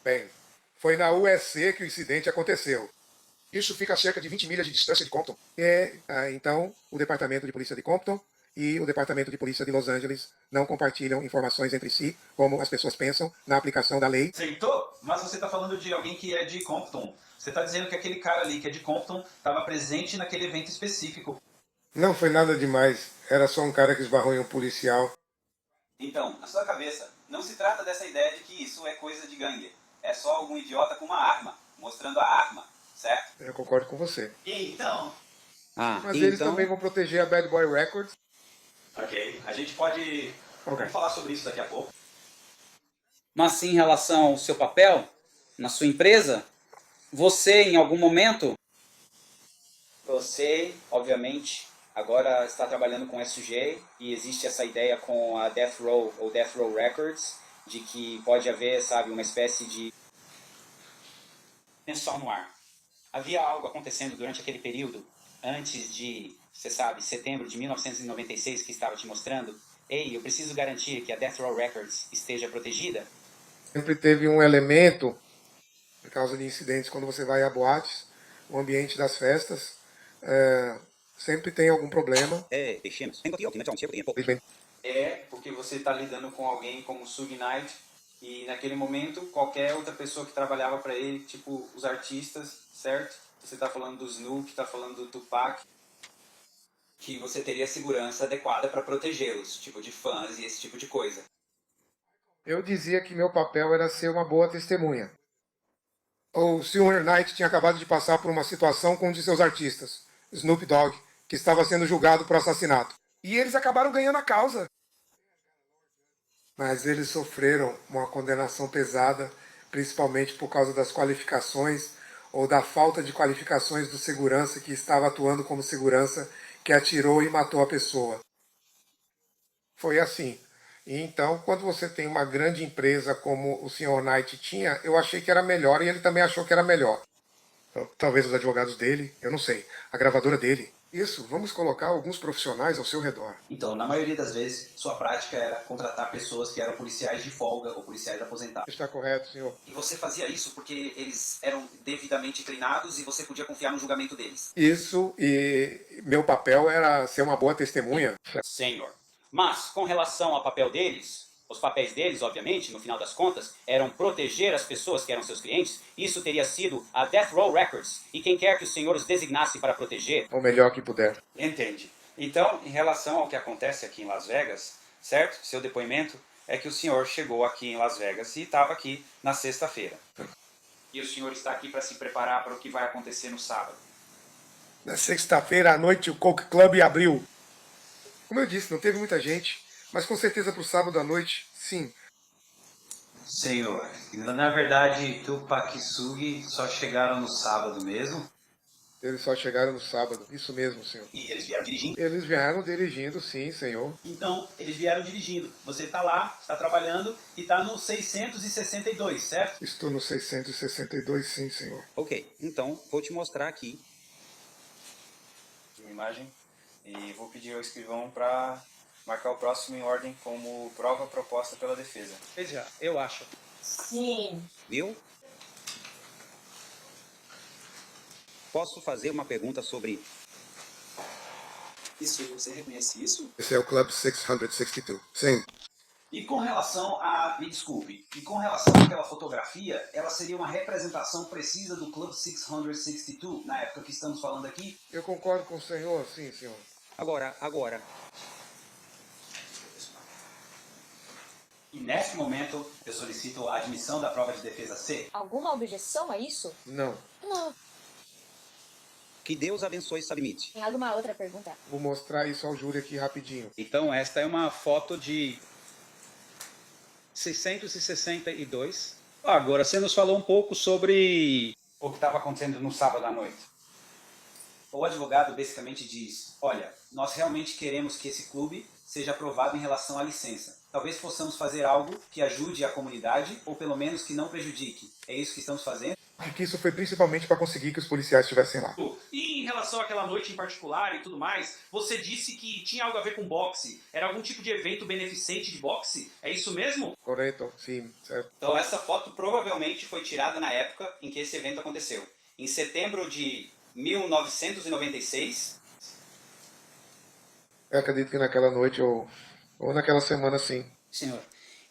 Speaker 3: Bem, foi na USC que o incidente aconteceu.
Speaker 6: Isso fica a cerca de 20 milhas de distância de Compton.
Speaker 3: Então, o Departamento de Polícia de Compton e o Departamento de Polícia de Los Angeles não compartilham informações entre si, como as pessoas pensam, na aplicação da lei.
Speaker 23: Aceitou? Mas você está falando de alguém que é de Compton. Você está dizendo que aquele cara ali que é de Compton estava presente naquele evento específico.
Speaker 3: Não foi nada demais. Era só um cara que esbarrou em um policial.
Speaker 22: Então, na sua cabeça, não se trata dessa ideia de que isso é coisa de gangue. É só algum idiota com uma arma, mostrando a arma, certo?
Speaker 3: Eu concordo com você.
Speaker 23: Então...
Speaker 3: Mas eles também vão proteger a Bad Boy Records.
Speaker 23: Ok, a gente pode Vamos falar sobre isso daqui a pouco.
Speaker 22: Mas sim, em relação ao seu papel na sua empresa, você em algum momento... Você, obviamente, agora está trabalhando com SJ e existe essa ideia com a Death Row ou Death Row Records de que pode haver, sabe, uma espécie de tensão no ar. Havia algo acontecendo durante aquele período, antes de, você sabe, setembro de 1996 que estava te mostrando. Ei, eu preciso garantir que a Death Row Records esteja protegida.
Speaker 3: Sempre teve um elemento, por causa de incidentes, quando você vai a boates, o ambiente das festas, sempre tem algum problema.
Speaker 22: É, porque você está lidando com alguém como Suge Knight, e naquele momento, qualquer outra pessoa que trabalhava para ele, tipo os artistas, certo? Você está falando do Snoop, está falando do Tupac, que você teria segurança adequada para protegê-los, tipo de fãs e esse tipo de coisa.
Speaker 3: Eu dizia que meu papel era ser uma boa testemunha. O Sr. Knight tinha acabado de passar por uma situação com um de seus artistas, Snoop Dogg, que estava sendo julgado por assassinato. E eles acabaram ganhando a causa. Mas eles sofreram uma condenação pesada, principalmente por causa das qualificações ou da falta de qualificações do segurança que estava atuando como segurança, que atirou e matou a pessoa. Foi assim. E então, quando você tem uma grande empresa como o Sr. Knight tinha, eu achei que era melhor e ele também achou que era melhor. Talvez os advogados dele, eu não sei, a gravadora dele. Isso, vamos colocar alguns profissionais ao seu redor.
Speaker 23: Então, na maioria das vezes, sua prática era contratar pessoas que eram policiais de folga ou policiais aposentados.
Speaker 3: Está correto, senhor.
Speaker 22: E você fazia isso porque eles eram devidamente treinados e você podia confiar no julgamento deles.
Speaker 3: Isso, e meu papel era ser uma boa testemunha.
Speaker 22: Senhor. Mas, com relação ao papel deles, os papéis deles, obviamente, no final das contas, eram proteger as pessoas que eram seus clientes. Isso teria sido a Death Row Records. E quem quer que o senhor os designasse para proteger...
Speaker 3: O melhor que puder.
Speaker 22: Entende. Então, em relação ao que acontece aqui em Las Vegas, certo? Seu depoimento é que o senhor chegou aqui em Las Vegas e estava aqui na sexta-feira. E o senhor está aqui para se preparar para o que vai acontecer no sábado.
Speaker 3: Na sexta-feira à noite o Coke Club abriu. Como eu disse, não teve muita gente, mas com certeza para o sábado à noite, sim.
Speaker 23: Senhor, na verdade, Tupac e Suge só chegaram no sábado mesmo?
Speaker 3: Eles só chegaram no sábado, isso mesmo, senhor.
Speaker 23: E eles vieram dirigindo?
Speaker 3: Eles vieram dirigindo, sim, senhor.
Speaker 23: Então, eles vieram dirigindo. Você está lá, está trabalhando e está no 662, certo?
Speaker 3: Estou no 662, sim, senhor.
Speaker 22: Ok, então vou te mostrar aqui uma imagem e vou pedir ao escrivão para marcar o próximo em ordem como prova proposta pela defesa.
Speaker 2: Veja, eu acho.
Speaker 21: Sim.
Speaker 22: Viu? Posso fazer uma pergunta sobre...
Speaker 13: Isso, você reconhece isso?
Speaker 3: Esse é o Club 662, sim.
Speaker 23: E com relação a... Me desculpe. E com relação àquela fotografia, ela seria uma representação precisa do Club 662, na época que estamos falando aqui?
Speaker 3: Eu concordo com o senhor, sim, senhor.
Speaker 22: Agora.
Speaker 23: E nesse momento, eu solicito a admissão da prova de defesa C.
Speaker 21: Alguma objeção a isso?
Speaker 3: Não.
Speaker 21: Não.
Speaker 22: Que Deus abençoe Submit.
Speaker 21: Tem alguma outra pergunta?
Speaker 3: Vou mostrar isso ao júri aqui rapidinho.
Speaker 22: Então, esta é uma foto de 662. Agora, você nos falou um pouco sobre o que estava acontecendo no sábado à noite.
Speaker 23: O advogado basicamente diz, olha, nós realmente queremos que esse clube seja aprovado em relação à licença. Talvez possamos fazer algo que ajude a comunidade, ou pelo menos que não prejudique. É isso que estamos fazendo.
Speaker 3: Acho que isso foi principalmente para conseguir que os policiais estivessem lá.
Speaker 23: E em relação àquela noite em particular e tudo mais, você disse que tinha algo a ver com boxe. Era algum tipo de evento beneficente de boxe? É isso mesmo?
Speaker 3: Correto, sim, certo.
Speaker 22: Então, essa foto provavelmente foi tirada na época em que esse evento aconteceu. Em setembro de 1996.
Speaker 3: Eu acredito que naquela noite ou naquela semana, sim.
Speaker 22: Senhor.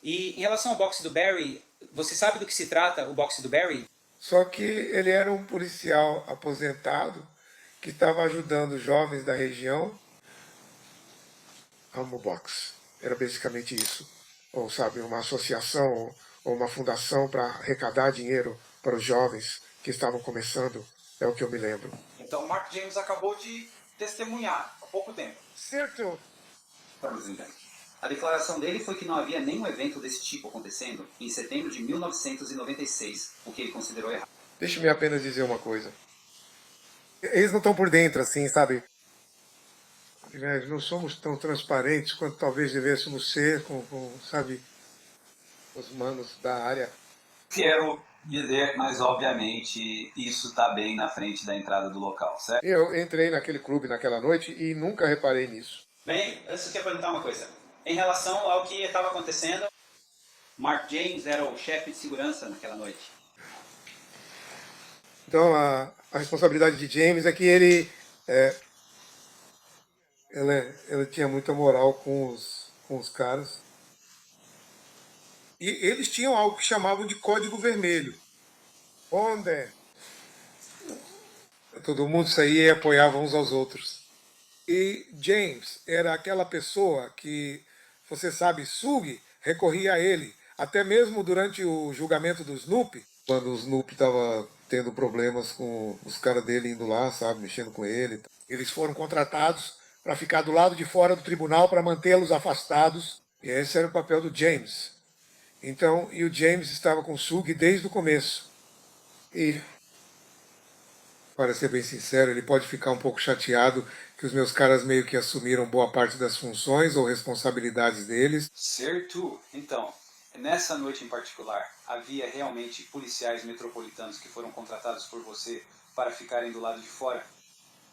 Speaker 22: E em relação ao boxe do Barry, você sabe do que se trata o boxe do Barry?
Speaker 3: Só que ele era um policial aposentado que estava ajudando jovens da região a boxe. Era basicamente isso. Ou, sabe, uma associação ou uma fundação para arrecadar dinheiro para os jovens que estavam começando. É o que eu me lembro.
Speaker 22: Então, Mark James acabou de testemunhar há pouco tempo.
Speaker 3: Certo.
Speaker 23: A declaração dele foi que não havia nenhum evento desse tipo acontecendo em setembro de 1996, o que ele considerou errado.
Speaker 3: Deixe-me apenas dizer uma coisa. Eles não estão por dentro, assim, sabe? Nós não somos tão transparentes quanto talvez devêssemos ser com sabe, os manos da área.
Speaker 23: Quero dizer, mas obviamente isso está bem na frente da entrada do local, certo?
Speaker 3: Eu entrei naquele clube naquela noite e nunca reparei nisso.
Speaker 22: Bem, eu só quero perguntar uma coisa. Em relação ao que estava acontecendo, Mark James era o chefe de segurança naquela noite.
Speaker 3: Então, a responsabilidade de James é que ele tinha muita moral com os caras. E eles tinham algo que chamavam de código vermelho. Onde todo mundo saía e apoiava uns aos outros. E James era aquela pessoa que, você sabe, Sug recorria a ele, até mesmo durante o julgamento do Snoop, quando o Snoop estava tendo problemas com os caras dele indo lá, sabe, mexendo com ele. Eles foram contratados para ficar do lado de fora do tribunal para mantê-los afastados. E esse era o papel do James. Então, e o James estava com o Sug desde o começo. E, para ser bem sincero, ele pode ficar um pouco chateado que os meus caras meio que assumiram boa parte das funções ou responsabilidades deles.
Speaker 23: Certo. Então, nessa noite em particular, havia realmente policiais metropolitanos que foram contratados por você para ficarem do lado de fora?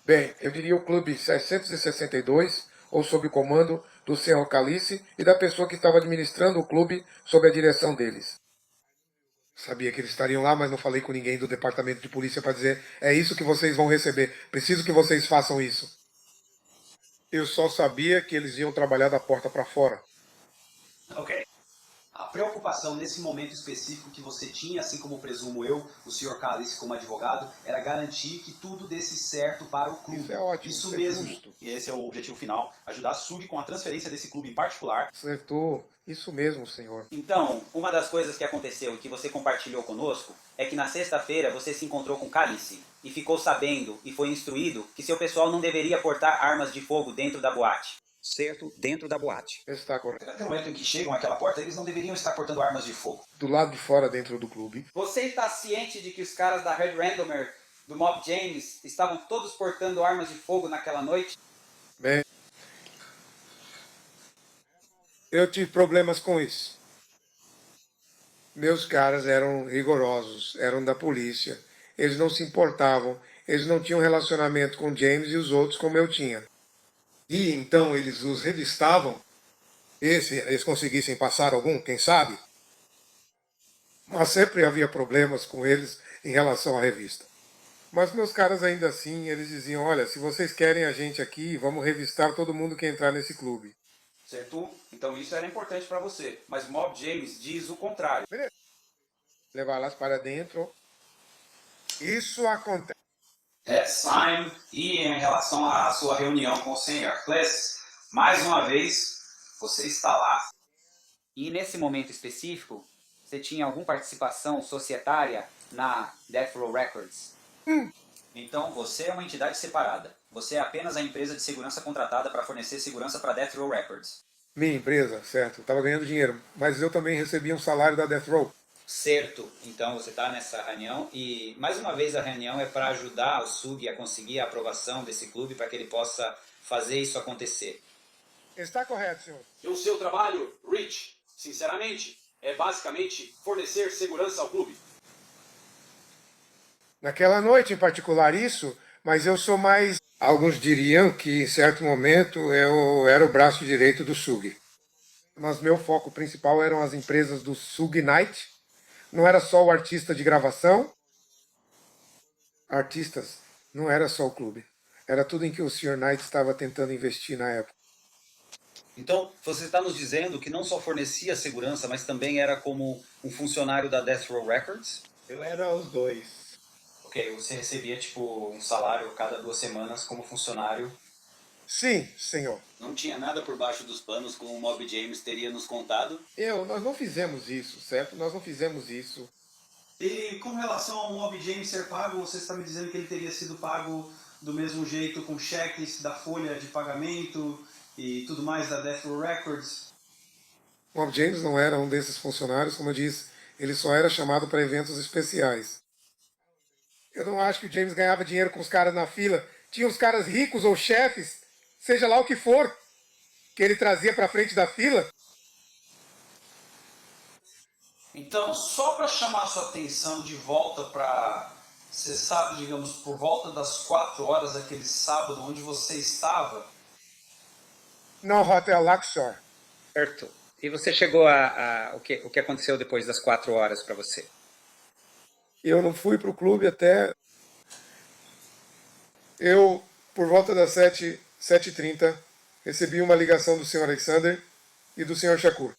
Speaker 3: Bem, eu diria o Clube 662, ou sob o comando do Senhor Calice e da pessoa que estava administrando o clube sob a direção deles. Sabia que eles estariam lá, mas não falei com ninguém do departamento de polícia para dizer é isso que vocês vão receber, preciso que vocês façam isso. Eu só sabia que eles iam trabalhar da porta para fora.
Speaker 23: Ok. A preocupação nesse momento específico que você tinha, assim como presumo eu, o Sr. Calice como advogado, era garantir que tudo desse certo para o clube.
Speaker 3: Isso é ótimo.
Speaker 23: Isso
Speaker 3: é
Speaker 23: mesmo.
Speaker 3: justo.
Speaker 23: E esse é o objetivo final, ajudar a SUG com a transferência desse clube em particular.
Speaker 3: Acertou. Isso mesmo, senhor.
Speaker 22: Então, uma das coisas que aconteceu e que você compartilhou conosco é que na sexta-feira você se encontrou com Calice e ficou sabendo e foi instruído que seu pessoal não deveria portar armas de fogo dentro da boate. Certo, dentro da boate.
Speaker 3: Está correto.
Speaker 23: Até o momento em que chegam àquela porta, eles não deveriam estar portando armas de fogo.
Speaker 3: Do lado de fora, dentro do clube.
Speaker 22: Você está ciente de que os caras da Red Randomer, do Mob James, estavam todos portando armas de fogo naquela noite?
Speaker 3: Bem, eu tive problemas com isso. Meus caras eram rigorosos, eram da polícia. Eles não se importavam, eles não tinham relacionamento com James e os outros como eu tinha. E então eles os revistavam, eles conseguissem passar algum, quem sabe? Mas sempre havia problemas com eles em relação à revista. Mas meus caras ainda assim, eles diziam, olha, se vocês querem a gente aqui, vamos revistar todo mundo que entrar nesse clube.
Speaker 23: Certo? Então isso era importante para você. Mas Mob James diz o contrário.
Speaker 3: Beleza. Levá-las para dentro. Isso acontece.
Speaker 23: Simon, e em relação à sua reunião com o Sr. Class, mais uma vez, você está lá.
Speaker 22: E nesse momento específico, você tinha alguma participação societária na Death Row Records?
Speaker 23: Então você é uma entidade separada. Você é apenas a empresa de segurança contratada para fornecer segurança para Death Row Records.
Speaker 3: Minha empresa, certo, estava ganhando dinheiro, mas eu também recebia um salário da Death Row.
Speaker 22: Certo. Então você está nessa reunião e, mais uma vez, a reunião é para ajudar o SUG a conseguir a aprovação desse clube para que ele possa fazer isso acontecer.
Speaker 3: Está correto, senhor.
Speaker 4: E o seu trabalho, Rich, sinceramente, é basicamente fornecer segurança ao clube.
Speaker 3: Naquela noite em particular isso, mas eu sou mais... Alguns diriam que em certo momento eu era o braço direito do SUG. Mas meu foco principal eram as empresas do SUG Night. Não era só o artista de gravação. Artistas, não era só o clube. Era tudo em que o Sr. Knight estava tentando investir na época.
Speaker 23: Então você está nos dizendo que não só fornecia segurança, mas também era como um funcionário da Death Row Records?
Speaker 3: Eu era os dois.
Speaker 23: Ok, você recebia tipo um salário cada 2 semanas como funcionário?
Speaker 3: Sim, senhor.
Speaker 23: Não tinha nada por baixo dos panos como o Mob James teria nos contado?
Speaker 3: Nós não fizemos isso, certo? Nós não fizemos isso.
Speaker 23: E com relação ao Mob James ser pago, você está me dizendo que ele teria sido pago do mesmo jeito, com cheques da folha de pagamento e tudo mais da Death Row Records?
Speaker 3: O Mob James não era um desses funcionários, como eu disse. Ele só era chamado para eventos especiais. Eu não acho que o James ganhava dinheiro com os caras na fila. Tinha os caras ricos ou chefes, seja lá o que for, que ele trazia para frente da fila.
Speaker 23: Então, só para chamar a sua atenção de volta para, você sabe, digamos, por volta das 4 horas daquele sábado, onde você estava?
Speaker 3: No Hotel Luxor.
Speaker 22: Certo. E você chegou o que aconteceu depois das 4 horas para você?
Speaker 3: Eu não fui para o clube até... Eu, por volta das 7h30, recebi uma ligação do Sr. Alexander e do Sr. Shakur.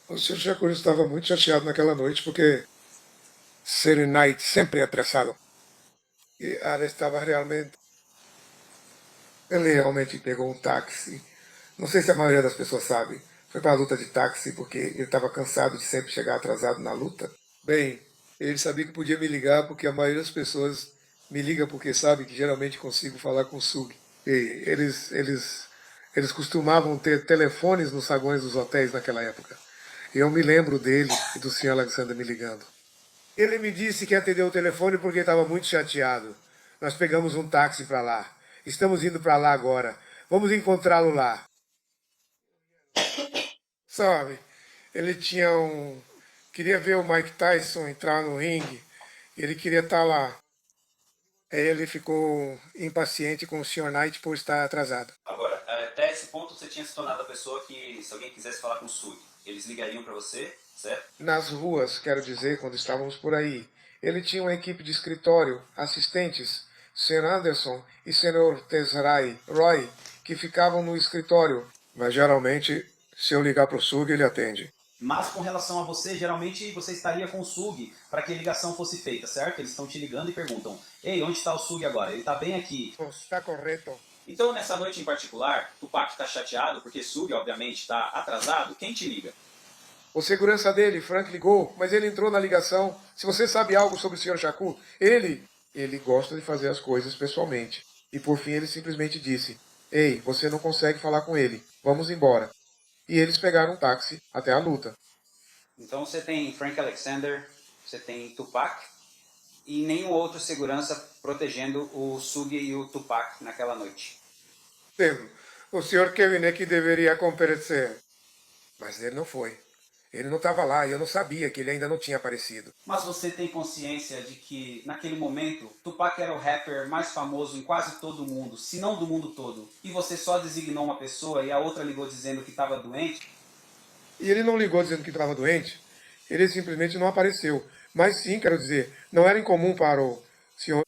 Speaker 3: O Sr. Shakur estava muito chateado naquela noite porque Sr. Knight sempre é apressado. E ela estava realmente... Ele realmente pegou um táxi. Não sei se a maioria das pessoas sabe. Foi para a luta de táxi porque ele estava cansado de sempre chegar atrasado na luta. Bem, ele sabia que podia me ligar porque a maioria das pessoas me liga porque sabe que geralmente consigo falar com o SUG. E eles costumavam ter telefones nos saguões dos hotéis naquela época. E eu me lembro dele e do Sr. Alexander me ligando. Ele me disse que atendeu o telefone porque estava muito chateado. Nós pegamos um táxi para lá. Estamos indo para lá agora. Vamos encontrá-lo lá. Sabe, ele tinha queria ver o Mike Tyson entrar no ringue. Ele queria estar lá. Aí ele ficou impaciente com o Sr. Knight por estar atrasado.
Speaker 23: Agora, até esse ponto você tinha se tornado a pessoa que, se alguém quisesse falar com o SUG, eles ligariam para você, certo?
Speaker 3: Nas ruas, quero dizer, quando estávamos por aí. Ele tinha uma equipe de escritório, assistentes, Sr. Anderson e Sr. Tesrai Roy, que ficavam no escritório. Mas geralmente, se eu ligar para o SUG, ele atende.
Speaker 23: Mas com relação a você, geralmente você estaria com o SUG para que a ligação fosse feita, certo? Eles estão te ligando e perguntam: ei, onde está o SUG agora? Ele está bem aqui.
Speaker 3: Está correto.
Speaker 23: Então, nessa noite em particular, Tupac está chateado porque SUG, obviamente, está atrasado. Quem te liga?
Speaker 3: O segurança dele, Frank, ligou, mas ele entrou na ligação. Se você sabe algo sobre o Sr. Shakur, ele gosta de fazer as coisas pessoalmente. E por fim ele simplesmente disse: ei, você não consegue falar com ele. Vamos embora. E eles pegaram um táxi até a luta.
Speaker 22: Então você tem Frank Alexander, você tem Tupac e nenhum outro segurança protegendo o SUG e o Tupac naquela noite.
Speaker 3: Temo. O Sr. Kevin é que deveria comparecer. Mas ele não foi. Ele não estava lá e eu não sabia que ele ainda não tinha aparecido.
Speaker 23: Mas você tem consciência de que, naquele momento, Tupac era o rapper mais famoso em quase todo o mundo, se não do mundo todo, e você só designou uma pessoa e a outra ligou dizendo que estava doente?
Speaker 3: E ele não ligou dizendo que estava doente, ele simplesmente não apareceu. Mas sim, quero dizer, não era incomum para o senhor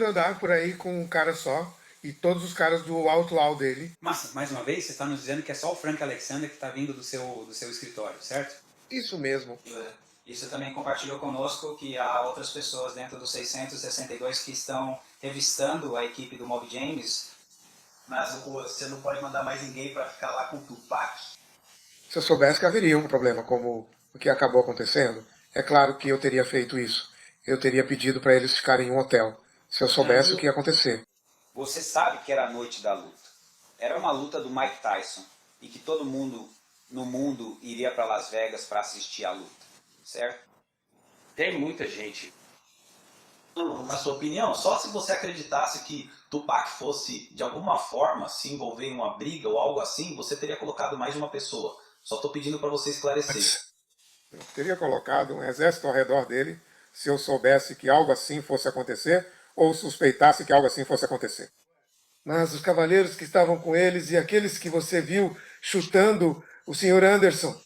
Speaker 3: andar por aí com um cara só e todos os caras do outlaw dele.
Speaker 23: Mas, mais uma vez, você está nos dizendo que é só o Frank Alexander que está vindo do seu escritório, certo?
Speaker 3: Isso mesmo.
Speaker 23: E você também compartilhou conosco que há outras pessoas dentro dos 662 que estão revistando a equipe do Mob James, mas você não pode mandar mais ninguém para ficar lá com o Tupac.
Speaker 3: Se eu soubesse que haveria um problema como o que acabou acontecendo, é claro que eu teria feito isso. Eu teria pedido para eles ficarem em um hotel, se eu soubesse o que ia acontecer.
Speaker 22: Você sabe que era a noite da luta. Era uma luta do Mike Tyson e que todo mundo no mundo iria para Las Vegas para assistir a luta, certo?
Speaker 23: Tem muita gente. Na sua opinião, só se você acreditasse que Tupac fosse de alguma forma se envolver em uma briga ou algo assim, você teria colocado mais de uma pessoa. Só estou pedindo para você esclarecer.
Speaker 3: Eu teria colocado um exército ao redor dele se eu soubesse que algo assim fosse acontecer ou suspeitasse que algo assim fosse acontecer. Mas os cavaleiros que estavam com eles e aqueles que você viu chutando o Sr. Anderson,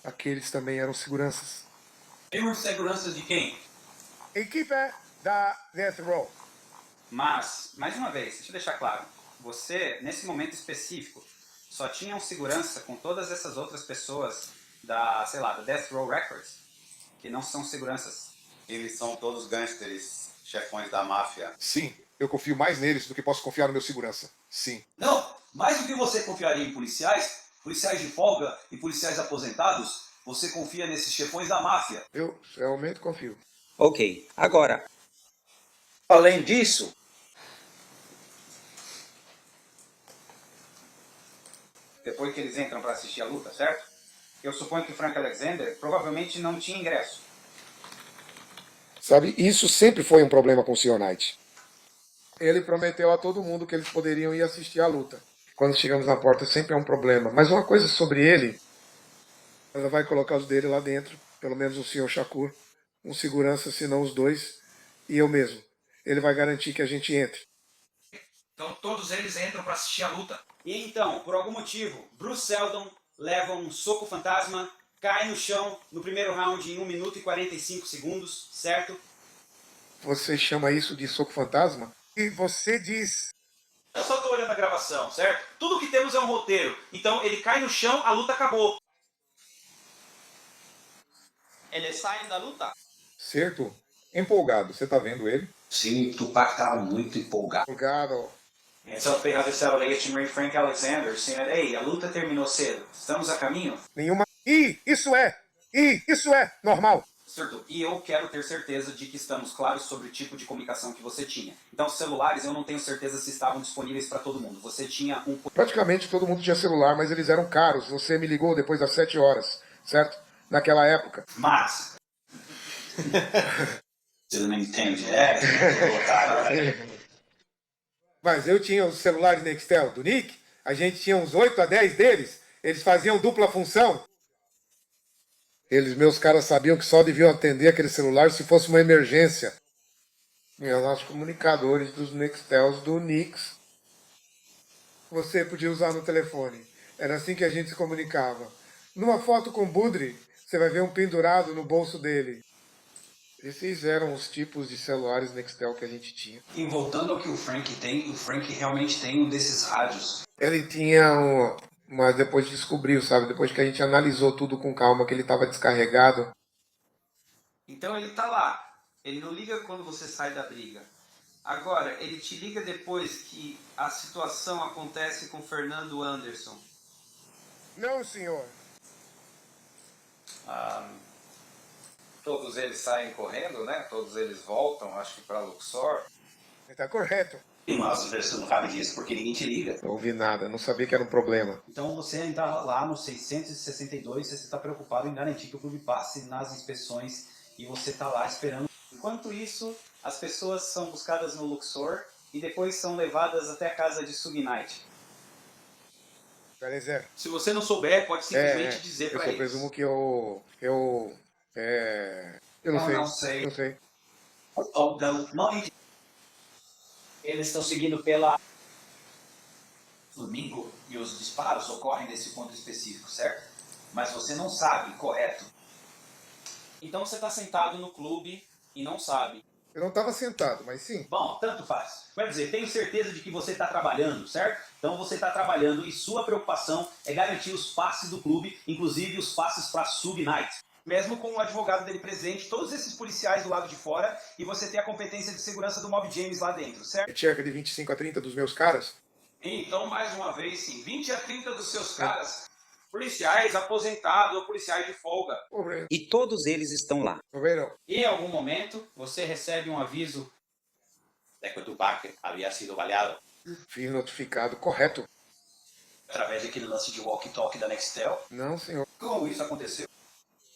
Speaker 3: aqueles também eram seguranças.
Speaker 23: Eram seguranças de quem?
Speaker 3: Equipe da Death Row.
Speaker 22: Mas, mais uma vez, deixa eu deixar claro. Você, nesse momento específico, só tinha um segurança com todas essas outras pessoas da, sei lá, da Death Row Records, que não são seguranças.
Speaker 17: Eles são todos gangsters, chefões da máfia.
Speaker 6: Sim, eu confio mais neles do que posso confiar no meu segurança. Sim.
Speaker 23: Não, mais do que você confiaria em policiais, policiais de folga e policiais aposentados, você confia nesses chefões da máfia.
Speaker 3: Eu realmente confio.
Speaker 22: Ok, agora,
Speaker 1: Além disso,
Speaker 22: depois que eles entram para assistir a luta, certo? Eu suponho que o Frank Alexander provavelmente não tinha ingresso.
Speaker 3: Sabe, isso sempre foi um problema com o Sr. Knight. Ele prometeu a todo mundo que eles poderiam ir assistir a luta. Quando chegamos na porta sempre é um problema. Mas uma coisa sobre ele, ela vai colocar os dele lá dentro, pelo menos o Sr. Shakur, um segurança, se não os dois, e eu mesmo. Ele vai garantir que a gente entre.
Speaker 4: Então todos eles entram para assistir a luta.
Speaker 22: E então, por algum motivo, Bruce Seldon leva um soco fantasma, cai no chão no primeiro round em 1 minuto e 45 segundos, certo?
Speaker 3: Você chama isso de soco fantasma? E você diz...
Speaker 4: Eu só tô olhando a gravação, certo? Tudo que temos é um roteiro. Então ele cai no chão, a luta acabou.
Speaker 22: Eles saem da luta.
Speaker 3: Certo? Empolgado. Você tá vendo ele?
Speaker 23: Sim, Tupac estava muito empolgado.
Speaker 3: Empolgado.
Speaker 22: Então they have decided to bring Frank Alexander, saying, ei, a luta terminou cedo, estamos a caminho?
Speaker 3: Nenhuma... Isso é normal.
Speaker 22: Certo, e eu quero ter certeza de que estamos claros sobre o tipo de comunicação que você tinha. Então, os celulares, eu não tenho certeza se estavam disponíveis para todo mundo. Você tinha um...
Speaker 3: Praticamente todo mundo tinha celular, mas eles eram caros. Você me ligou depois das 7 horas, certo? Naquela época.
Speaker 23: Mas... Você não entende,
Speaker 3: Mas eu tinha os celulares Nextel do Nick, a gente tinha uns 8 a 10 deles, eles faziam dupla função. Meus caras sabiam que só deviam atender aquele celular se fosse uma emergência. E os nossos comunicadores dos Nextels do Nix, você podia usar no telefone. Era assim que a gente se comunicava. Numa foto com o Budry, você vai ver um pendurado no bolso dele. Esses eram os tipos de celulares Nextel que a gente tinha.
Speaker 23: E voltando ao que o Frank tem, o Frank realmente tem um desses rádios.
Speaker 3: Ele tinha um... Mas depois descobriu, sabe? Depois que a gente analisou tudo com calma, que ele estava descarregado.
Speaker 22: Então ele tá lá. Ele não liga quando você sai da briga. Agora, ele te liga depois que a situação acontece com Fernando Anderson.
Speaker 3: Não, senhor.
Speaker 17: Todos eles saem correndo, né? Todos eles voltam, acho que para Luxor.
Speaker 3: Está correto.
Speaker 23: Mas você não sabe disso porque ninguém te liga.
Speaker 3: Não ouvi nada, não sabia que era um problema.
Speaker 22: Então você ainda lá no 662, você está preocupado em garantir que o clube passe nas inspeções e você está lá esperando. Enquanto isso, as pessoas são buscadas no Luxor e depois são levadas até a casa de Suge Knight.
Speaker 3: Beleza.
Speaker 4: Se você não souber, pode simplesmente dizer para
Speaker 3: eles.
Speaker 4: eles.
Speaker 3: Eu presumo que eu não sei.
Speaker 22: Não sei.
Speaker 3: Eu sei.
Speaker 22: Eles estão seguindo pela... Domingo e os disparos ocorrem nesse ponto específico, certo? Mas você não sabe, correto? Então você está sentado no clube e não sabe.
Speaker 3: Eu não estava sentado, mas sim.
Speaker 23: Bom, tanto faz. Quer dizer, tenho certeza de que você está trabalhando, certo? Então você está trabalhando e sua preocupação é garantir os passes do clube, inclusive os passes para Suge Knight. Mesmo com o advogado dele presente, todos esses policiais do lado de fora, e você tem a competência de segurança do Mob James lá dentro, certo?
Speaker 3: Cerca de 25 a 30 dos meus caras.
Speaker 4: Então, mais uma vez, sim, 20 a 30 dos seus caras, policiais aposentados ou policiais de folga.
Speaker 22: E todos eles estão lá. E em algum momento, você recebe um aviso de que o Tupac havia sido baleado.
Speaker 3: Fui notificado, correto.
Speaker 23: Através daquele lance de walkie-talkie da Nextel.
Speaker 3: Não, senhor.
Speaker 23: Como isso aconteceu?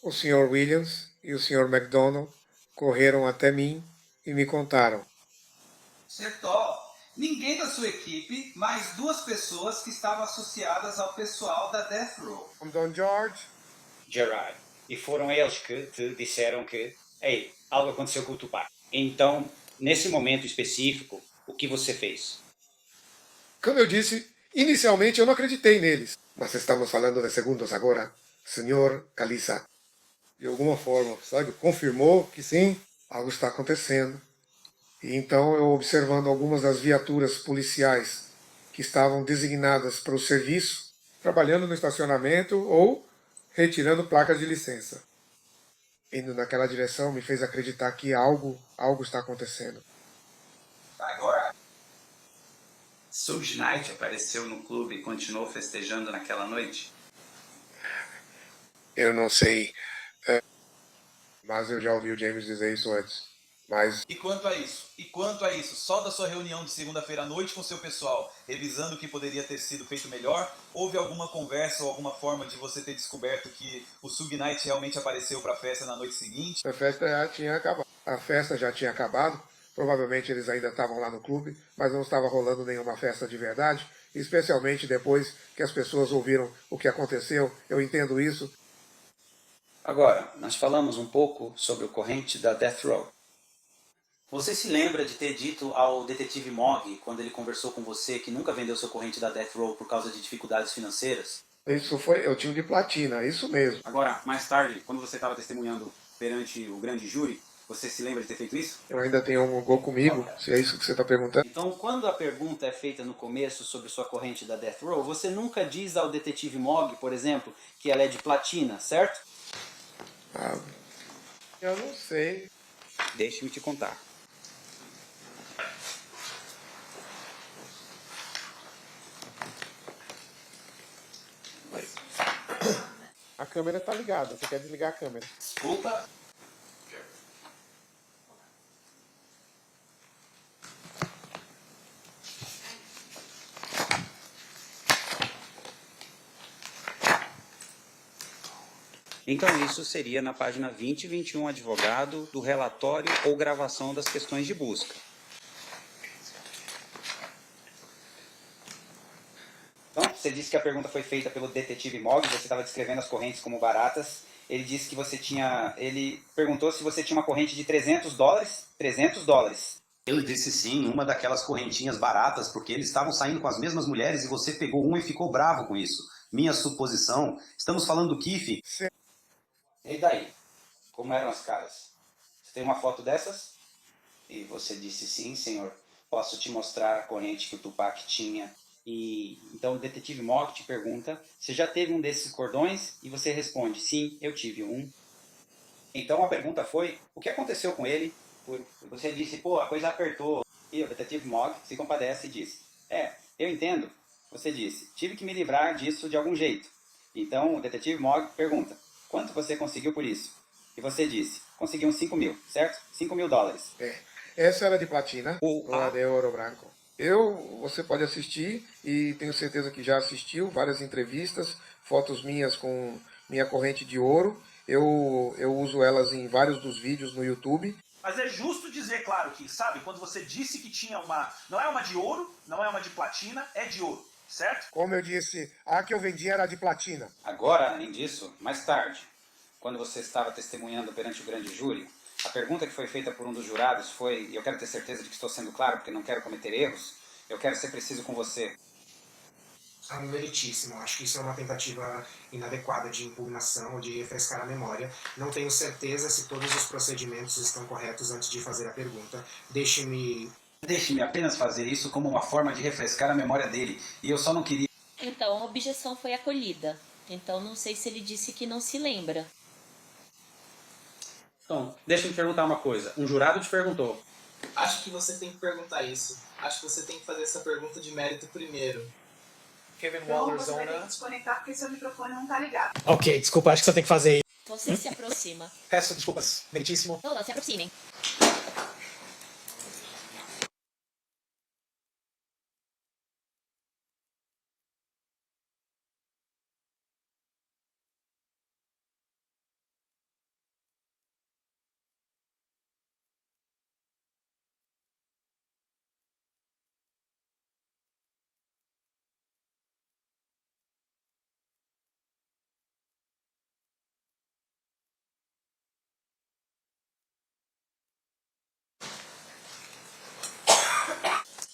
Speaker 3: O Sr. Williams e o Sr. McDonald correram até mim e me contaram.
Speaker 23: Acertou. Ninguém da sua equipe, mais 2 pessoas que estavam associadas ao pessoal da Death Row.
Speaker 3: Don George.
Speaker 22: Gerard. E foram eles que te disseram que, ei, algo aconteceu com o Tupac. Então, nesse momento específico, o que você fez?
Speaker 3: Como eu disse, inicialmente eu não acreditei neles. Mas estamos falando de segundos agora. Senhor Caliça, de alguma forma, sabe, confirmou que sim, algo está acontecendo. E então eu, observando algumas das viaturas policiais que estavam designadas para o serviço, trabalhando no estacionamento ou retirando placas de licença. Indo naquela direção me fez acreditar que algo está acontecendo.
Speaker 23: Agora, Suge Knight apareceu no clube e continuou festejando naquela noite?
Speaker 3: Eu não sei, mas eu já ouvi o James dizer isso antes. Mas
Speaker 5: E quanto a isso, só da sua reunião de segunda-feira à noite com seu pessoal, revisando o que poderia ter sido feito melhor, houve alguma conversa ou alguma forma de você ter descoberto que o Suge Knight realmente apareceu para a festa na noite seguinte?
Speaker 3: a festa já tinha acabado. A festa já tinha acabado. Provavelmente eles ainda estavam lá no clube, mas não estava rolando nenhuma festa de verdade, especialmente depois que as pessoas ouviram o que aconteceu. Eu entendo isso.
Speaker 22: Agora, nós falamos um pouco sobre o corrente da Death Row. Você se lembra de ter dito ao detetive Mogg, quando ele conversou com você, que nunca vendeu seu corrente da Death Row por causa de dificuldades financeiras?
Speaker 3: Isso foi, eu tinha de platina, isso mesmo.
Speaker 23: Agora, mais tarde, quando você estava testemunhando perante o grande júri, você se lembra de ter feito isso?
Speaker 3: Eu ainda tenho um gol comigo, se é isso que você está perguntando.
Speaker 22: Então, quando a pergunta é feita no começo sobre sua corrente da Death Row, você nunca diz ao detetive Mogg, por exemplo, que ela é de platina, certo?
Speaker 3: Eu não sei.
Speaker 22: Deixe-me te contar.
Speaker 8: A câmera tá ligada, você quer desligar a câmera.
Speaker 23: Desculpa. Então isso seria na página 20 e 21, advogado, do relatório ou gravação das questões de busca. Então, você disse que a pergunta foi feita pelo detetive Mogg, você estava descrevendo as correntes como baratas. Ele disse que você tinha... Ele perguntou se você tinha uma corrente de $300. $300. Ele disse sim, uma daquelas correntinhas baratas, porque eles estavam saindo com as mesmas mulheres e você pegou uma e ficou bravo com isso. Minha suposição, estamos falando do Keith. E daí? Como eram as caras? Você tem uma foto dessas? E você disse sim, senhor. Posso te mostrar a corrente que o Tupac tinha. E então o detetive Mogg te pergunta, você já teve um desses cordões? E você responde, sim, eu tive um. Então a pergunta foi, o que aconteceu com ele? Você disse, pô, a coisa apertou. E o detetive Mogg se compadece e diz, eu entendo. Você disse, tive que me livrar disso de algum jeito. Então o detetive Mogg pergunta, quanto você conseguiu por isso? E você disse, consegui uns 5 mil, certo? 5 mil dólares.
Speaker 3: Essa era de platina, ou a de ouro branco. Você pode assistir, e tenho certeza que já assistiu, várias entrevistas, fotos minhas com minha corrente de ouro. Eu uso elas em vários dos vídeos no YouTube.
Speaker 5: Mas é justo dizer, claro, que, sabe, quando você disse que tinha uma... Não é uma de ouro, não é uma de platina, é de ouro, certo?
Speaker 3: Como eu disse, a que eu vendi era de platina.
Speaker 22: Agora, além disso, mais tarde, quando você estava testemunhando perante o grande júri, a pergunta que foi feita por um dos jurados foi, e eu quero ter certeza de que estou sendo claro, porque não quero cometer erros, eu quero ser preciso com você.
Speaker 9: Meritíssimo. Acho que isso é uma tentativa inadequada de impugnação ou de refrescar a memória. Não tenho certeza se todos os procedimentos estão corretos antes de fazer a pergunta. Deixe-me
Speaker 23: apenas fazer isso como uma forma de refrescar a memória dele. E eu só não queria...
Speaker 21: Então, a objeção foi acolhida. Então, não sei se ele disse que não se lembra.
Speaker 22: Então, deixa eu te perguntar uma coisa. Um jurado te perguntou,
Speaker 13: Acho que você tem que perguntar isso. Acho que você tem que fazer essa pergunta de mérito primeiro.
Speaker 2: Kevin
Speaker 19: Bom,
Speaker 2: Waller
Speaker 19: você vai ter que
Speaker 2: Zona.
Speaker 19: desconectar porque seu microfone não tá ligado.
Speaker 8: Ok, desculpa, acho que você tem que fazer isso.
Speaker 21: Você se aproxima.
Speaker 8: Peço desculpas, meritíssimo.
Speaker 21: Não se aproximem.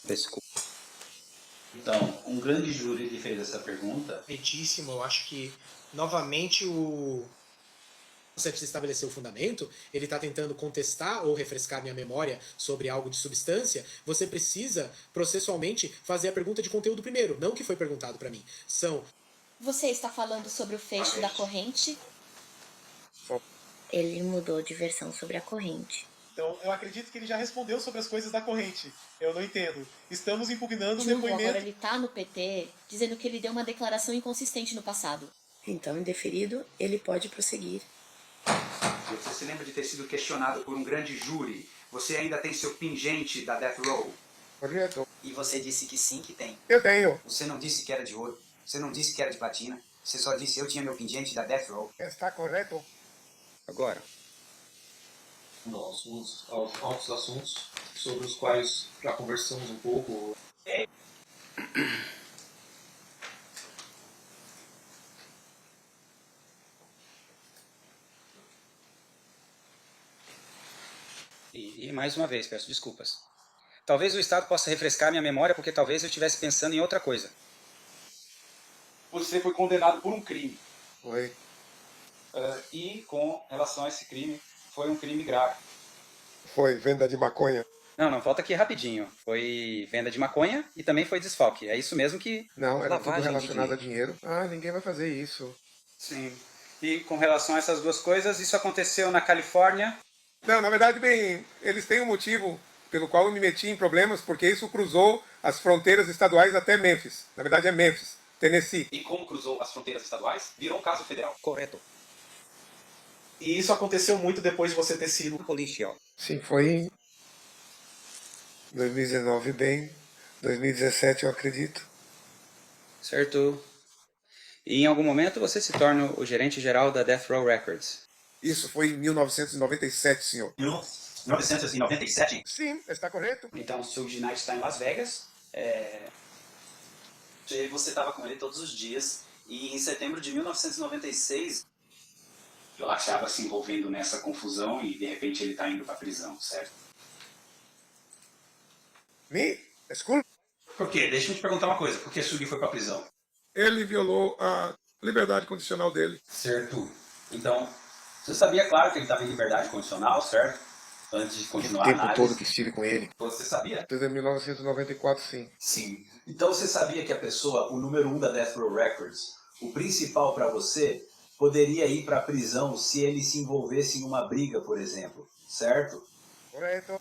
Speaker 22: Desculpa. Então, um grande júri que fez essa pergunta.
Speaker 11: Meritíssimo, eu acho que, novamente, você precisa estabelecer o fundamento, ele está tentando contestar ou refrescar minha memória sobre algo de substância, você precisa, processualmente, fazer a pergunta de conteúdo primeiro, não o que foi perguntado para mim.
Speaker 21: Você está falando sobre o fecho da corrente?
Speaker 7: Ele mudou de versão sobre a corrente.
Speaker 8: Então, eu acredito que ele já respondeu sobre as coisas da corrente. Eu não entendo. Estamos impugnando o
Speaker 21: De novo,
Speaker 8: depoimento...
Speaker 21: agora ele tá no PT dizendo que ele deu uma declaração inconsistente no passado.
Speaker 7: Então, indeferido, ele pode prosseguir.
Speaker 12: Você se lembra de ter sido questionado por um grande júri? Você ainda tem seu pingente da Death Row?
Speaker 3: Correto.
Speaker 12: E você disse que sim, que tem.
Speaker 3: Eu tenho.
Speaker 12: Você não disse que era de ouro. Você não disse que era de platina. Você só disse eu tinha meu pingente da Death Row.
Speaker 3: Está correto.
Speaker 12: Agora.
Speaker 18: Nós uns outros assuntos sobre os quais já conversamos um pouco.
Speaker 22: E mais uma vez, peço desculpas. Talvez o Estado possa refrescar minha memória porque talvez eu estivesse pensando em outra coisa.
Speaker 4: Você foi condenado por um crime.
Speaker 3: Foi.
Speaker 4: E com relação a esse crime, foi um crime grave.
Speaker 3: Foi venda de maconha.
Speaker 22: Não, volta aqui rapidinho. Foi venda de maconha e também foi desfalque. É isso mesmo que...
Speaker 3: Não, era tudo
Speaker 22: lavagem de
Speaker 3: relacionado a dinheiro. Ah, ninguém vai fazer isso.
Speaker 22: Sim. E com relação a essas duas coisas, isso aconteceu na Califórnia.
Speaker 3: Não, na verdade, bem, eles têm um motivo pelo qual eu me meti em problemas, porque isso cruzou as fronteiras estaduais até Memphis. Na verdade é Memphis, Tennessee.
Speaker 4: E como cruzou as fronteiras estaduais, virou um caso federal.
Speaker 22: Correto.
Speaker 8: E isso aconteceu muito depois de você ter sido
Speaker 22: policial.
Speaker 3: Sim, foi em 2019, bem, 2017 eu acredito.
Speaker 22: Certo. E em algum momento você se torna o gerente geral da Death Row Records.
Speaker 3: Isso foi em 1997, senhor.
Speaker 4: 1997?
Speaker 3: Sim, está correto.
Speaker 4: Então o Suge Knight está em Las Vegas. Você estava com ele todos os dias. E em setembro de 1996, eu achava se envolvendo nessa confusão e de repente ele está indo para a prisão, certo?
Speaker 3: Desculpe.
Speaker 4: Por quê? Deixa eu te perguntar uma coisa. Por que Suge foi para a prisão?
Speaker 3: Ele violou a liberdade condicional dele.
Speaker 4: Certo. Então, você sabia, claro, que ele estava em liberdade condicional, certo? Antes de continuar
Speaker 3: O tempo
Speaker 4: a análise.
Speaker 3: todo que estive com ele.
Speaker 4: Você sabia?
Speaker 3: Desde 1994, sim.
Speaker 4: Sim. Então você sabia que a pessoa, o número 1 da Death Row Records, o principal para você, poderia ir para a prisão se ele se envolvesse em uma briga, por exemplo, certo?
Speaker 3: Correto.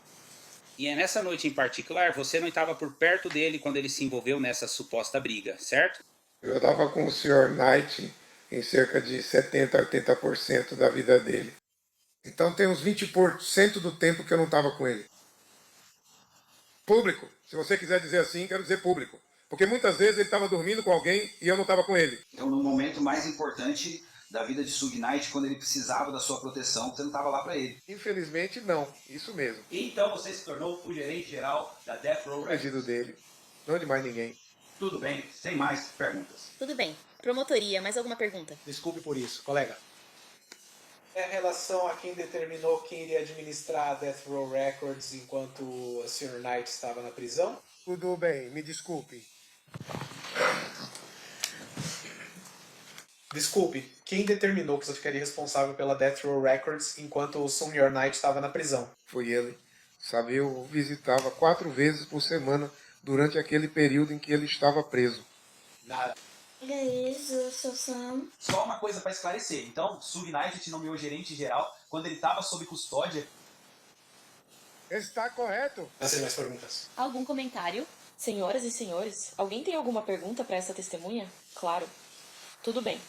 Speaker 22: E é nessa noite em particular, você não estava por perto dele quando ele se envolveu nessa suposta briga, certo?
Speaker 3: Eu estava com o Sr. Knight em cerca de 70% a 80% da vida dele. Então tem uns 20% do tempo que eu não estava com ele. Público. Se você quiser dizer assim, quero dizer público. Porque muitas vezes ele estava dormindo com alguém e eu não estava com ele.
Speaker 4: Então no momento mais importante da vida de Suge Knight, quando ele precisava da sua proteção, você não estava lá para ele.
Speaker 3: Infelizmente não, isso mesmo.
Speaker 4: E então você se tornou o gerente geral da Death Row Records.
Speaker 3: Pedido dele, não de mais ninguém.
Speaker 4: Tudo bem, sem mais perguntas.
Speaker 21: Tudo bem. Promotoria, mais alguma pergunta?
Speaker 8: Desculpe por isso, colega.
Speaker 2: É a relação a quem determinou quem iria administrar a Death Row Records enquanto o Sr. Knight estava na prisão?
Speaker 3: Tudo bem, me desculpe.
Speaker 8: Desculpe, quem determinou que você ficaria responsável pela Death Row Records enquanto o Sr. Knight estava na prisão?
Speaker 3: Foi ele. Sabe, eu o visitava 4 vezes por semana durante aquele período em que ele estava preso.
Speaker 4: Nada.
Speaker 21: Isso, seu Sam.
Speaker 4: Só uma coisa para esclarecer. Então, Suge Knight te nomeou gerente geral quando ele estava sob custódia.
Speaker 3: Está correto.
Speaker 10: Sem mais perguntas.
Speaker 21: Algum comentário?
Speaker 14: Senhoras e senhores, alguém tem alguma pergunta para essa testemunha? Claro. Tudo bem.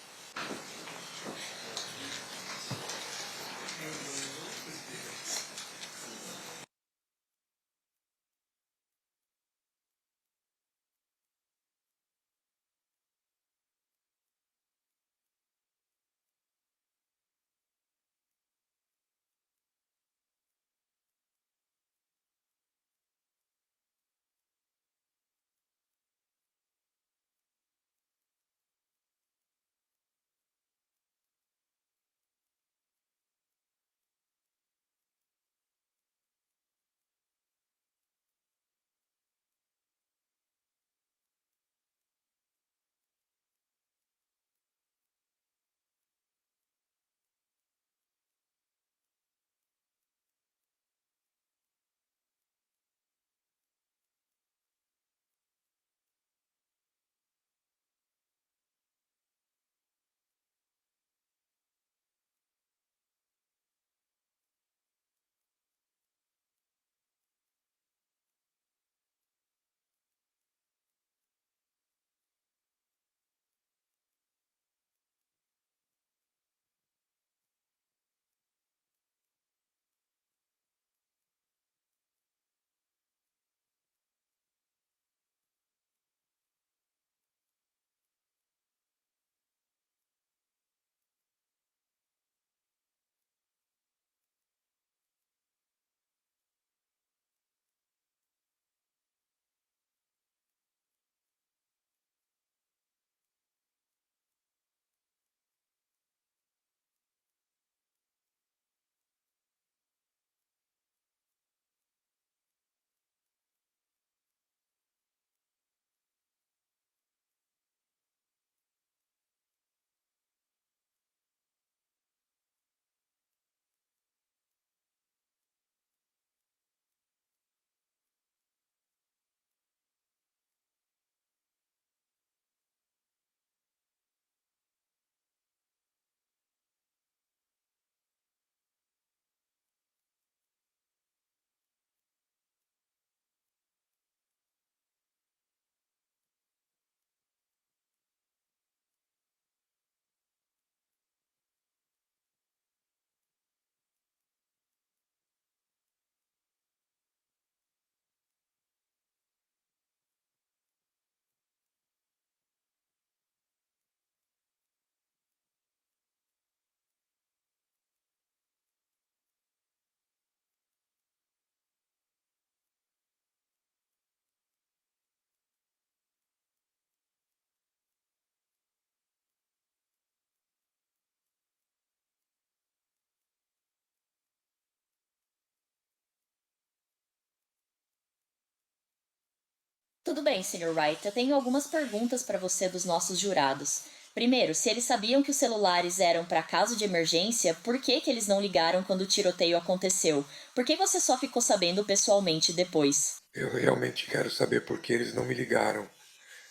Speaker 21: Tudo bem, Sr. Wright. Eu tenho algumas perguntas para você dos nossos jurados. Primeiro, se eles sabiam que os celulares eram para caso de emergência, por que que eles não ligaram quando o tiroteio aconteceu? Por que você só ficou sabendo pessoalmente depois?
Speaker 3: Eu realmente quero saber por que eles não me ligaram.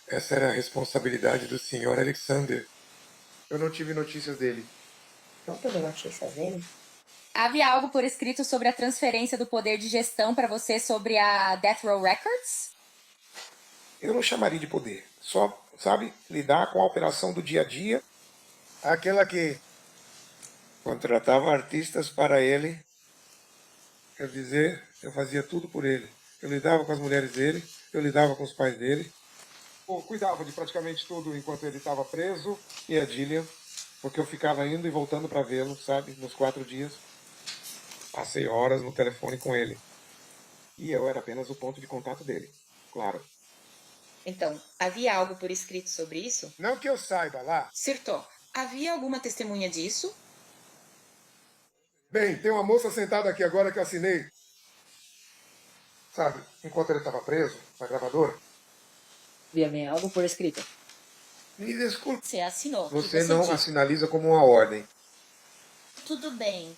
Speaker 3: Essa era a responsabilidade do Sr. Alexander. Eu não tive notícias dele.
Speaker 7: Não teve notícias dele?
Speaker 15: Havia algo por escrito sobre a transferência do poder de gestão para você sobre a Death Row Records?
Speaker 3: Eu não chamaria de poder. Só, sabe, lidar com a operação do dia a dia. Aquela que contratava artistas para ele. Quer dizer, eu fazia tudo por ele. Eu lidava com as mulheres dele, eu lidava com os pais dele. Eu cuidava de praticamente tudo enquanto ele estava preso. E a Gillian, porque eu ficava indo e voltando para vê-lo, sabe, nos 4 dias. Passei horas no telefone com ele. E eu era apenas o ponto de contato dele, claro.
Speaker 14: Então, havia algo por escrito sobre isso?
Speaker 3: Não que eu saiba lá.
Speaker 14: Sirto, havia alguma testemunha disso?
Speaker 3: Bem, tem uma moça sentada aqui agora que eu assinei. Sabe, enquanto ele estava preso, na gravadora.
Speaker 14: Havia algo por escrito?
Speaker 3: Me desculpe.
Speaker 21: Você assinou.
Speaker 3: Você não a sinaliza como uma ordem.
Speaker 21: Tudo bem.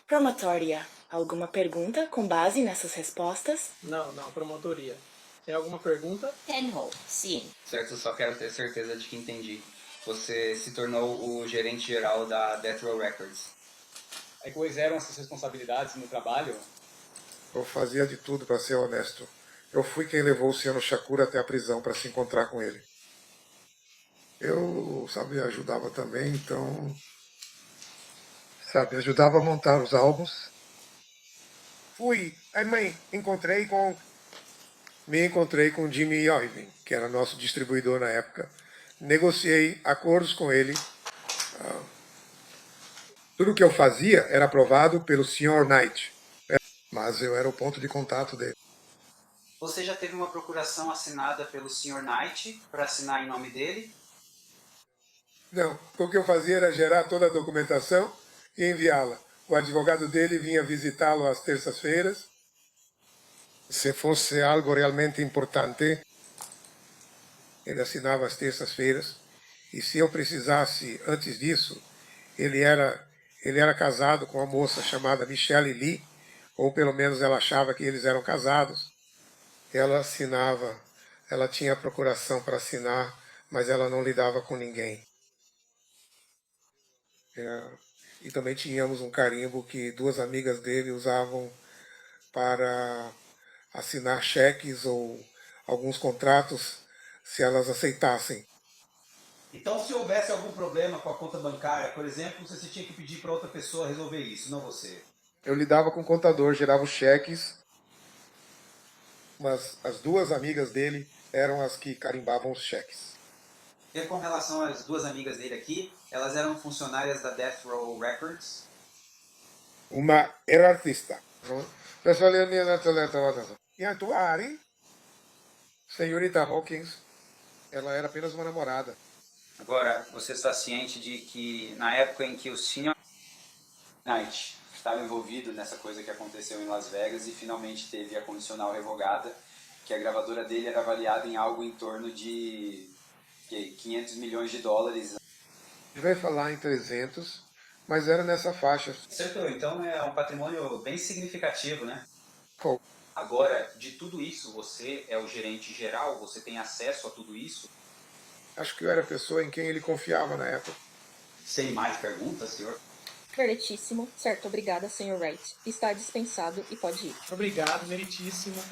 Speaker 14: Promotoria, alguma pergunta com base nessas respostas?
Speaker 10: Não, promotoria. Tem alguma pergunta?
Speaker 21: Penhole, sim.
Speaker 22: Certo, só quero ter certeza de que entendi. Você se tornou o gerente geral da Death Row Records.
Speaker 16: Quais eram essas responsabilidades no trabalho?
Speaker 3: Eu fazia de tudo para ser honesto. Eu fui quem levou o Sr. Shakur até a prisão para se encontrar com ele. Eu, ajudava também, então... ajudava a montar os álbuns. Me encontrei com Jimmy Iovine, que era nosso distribuidor na época. Negociei acordos com ele. Tudo que eu fazia era aprovado pelo Sr. Knight, mas eu era o ponto de contato dele.
Speaker 12: Você já teve uma procuração assinada pelo Sr. Knight para assinar em nome dele?
Speaker 3: Não, o que eu fazia era gerar toda a documentação e enviá-la. O advogado dele vinha visitá-lo às terças-feiras. Se fosse algo realmente importante, ele assinava às terças-feiras. E se eu precisasse, antes disso, ele era casado com uma moça chamada Michelle Lee, ou pelo menos ela achava que eles eram casados. Ela assinava, ela tinha procuração para assinar, mas ela não lidava com ninguém. E também tínhamos um carimbo que duas amigas dele usavam para assinar cheques ou alguns contratos, se elas aceitassem.
Speaker 23: Então, se houvesse algum problema com a conta bancária, por exemplo, você tinha que pedir para outra pessoa resolver isso, não você.
Speaker 3: Eu lidava com o contador, gerava os cheques, mas as duas amigas dele eram as que carimbavam os cheques.
Speaker 12: E com relação às duas amigas dele aqui, elas eram funcionárias da Death Row Records?
Speaker 3: Uma era artista. E a Tuari, senhorita Hawkins, ela era apenas uma namorada.
Speaker 12: Agora, você está ciente de que na época em que o Sr.
Speaker 22: Knight estava envolvido nessa coisa que aconteceu em Las Vegas e finalmente teve a condicional revogada, que a gravadora dele era avaliada em algo em torno de 500 milhões de dólares.
Speaker 3: Vai falar em 300, mas era nessa faixa.
Speaker 22: Certo, então é um patrimônio bem significativo, né?
Speaker 3: Pô.
Speaker 22: Agora, de tudo isso, você é o gerente geral? Você tem acesso a tudo isso?
Speaker 3: Acho que eu era a pessoa em quem ele confiava na época.
Speaker 22: Sem mais perguntas, senhor?
Speaker 14: Meritíssimo. Certo, obrigada, Sr. Wright. Está dispensado e pode ir.
Speaker 8: Obrigado, meritíssimo.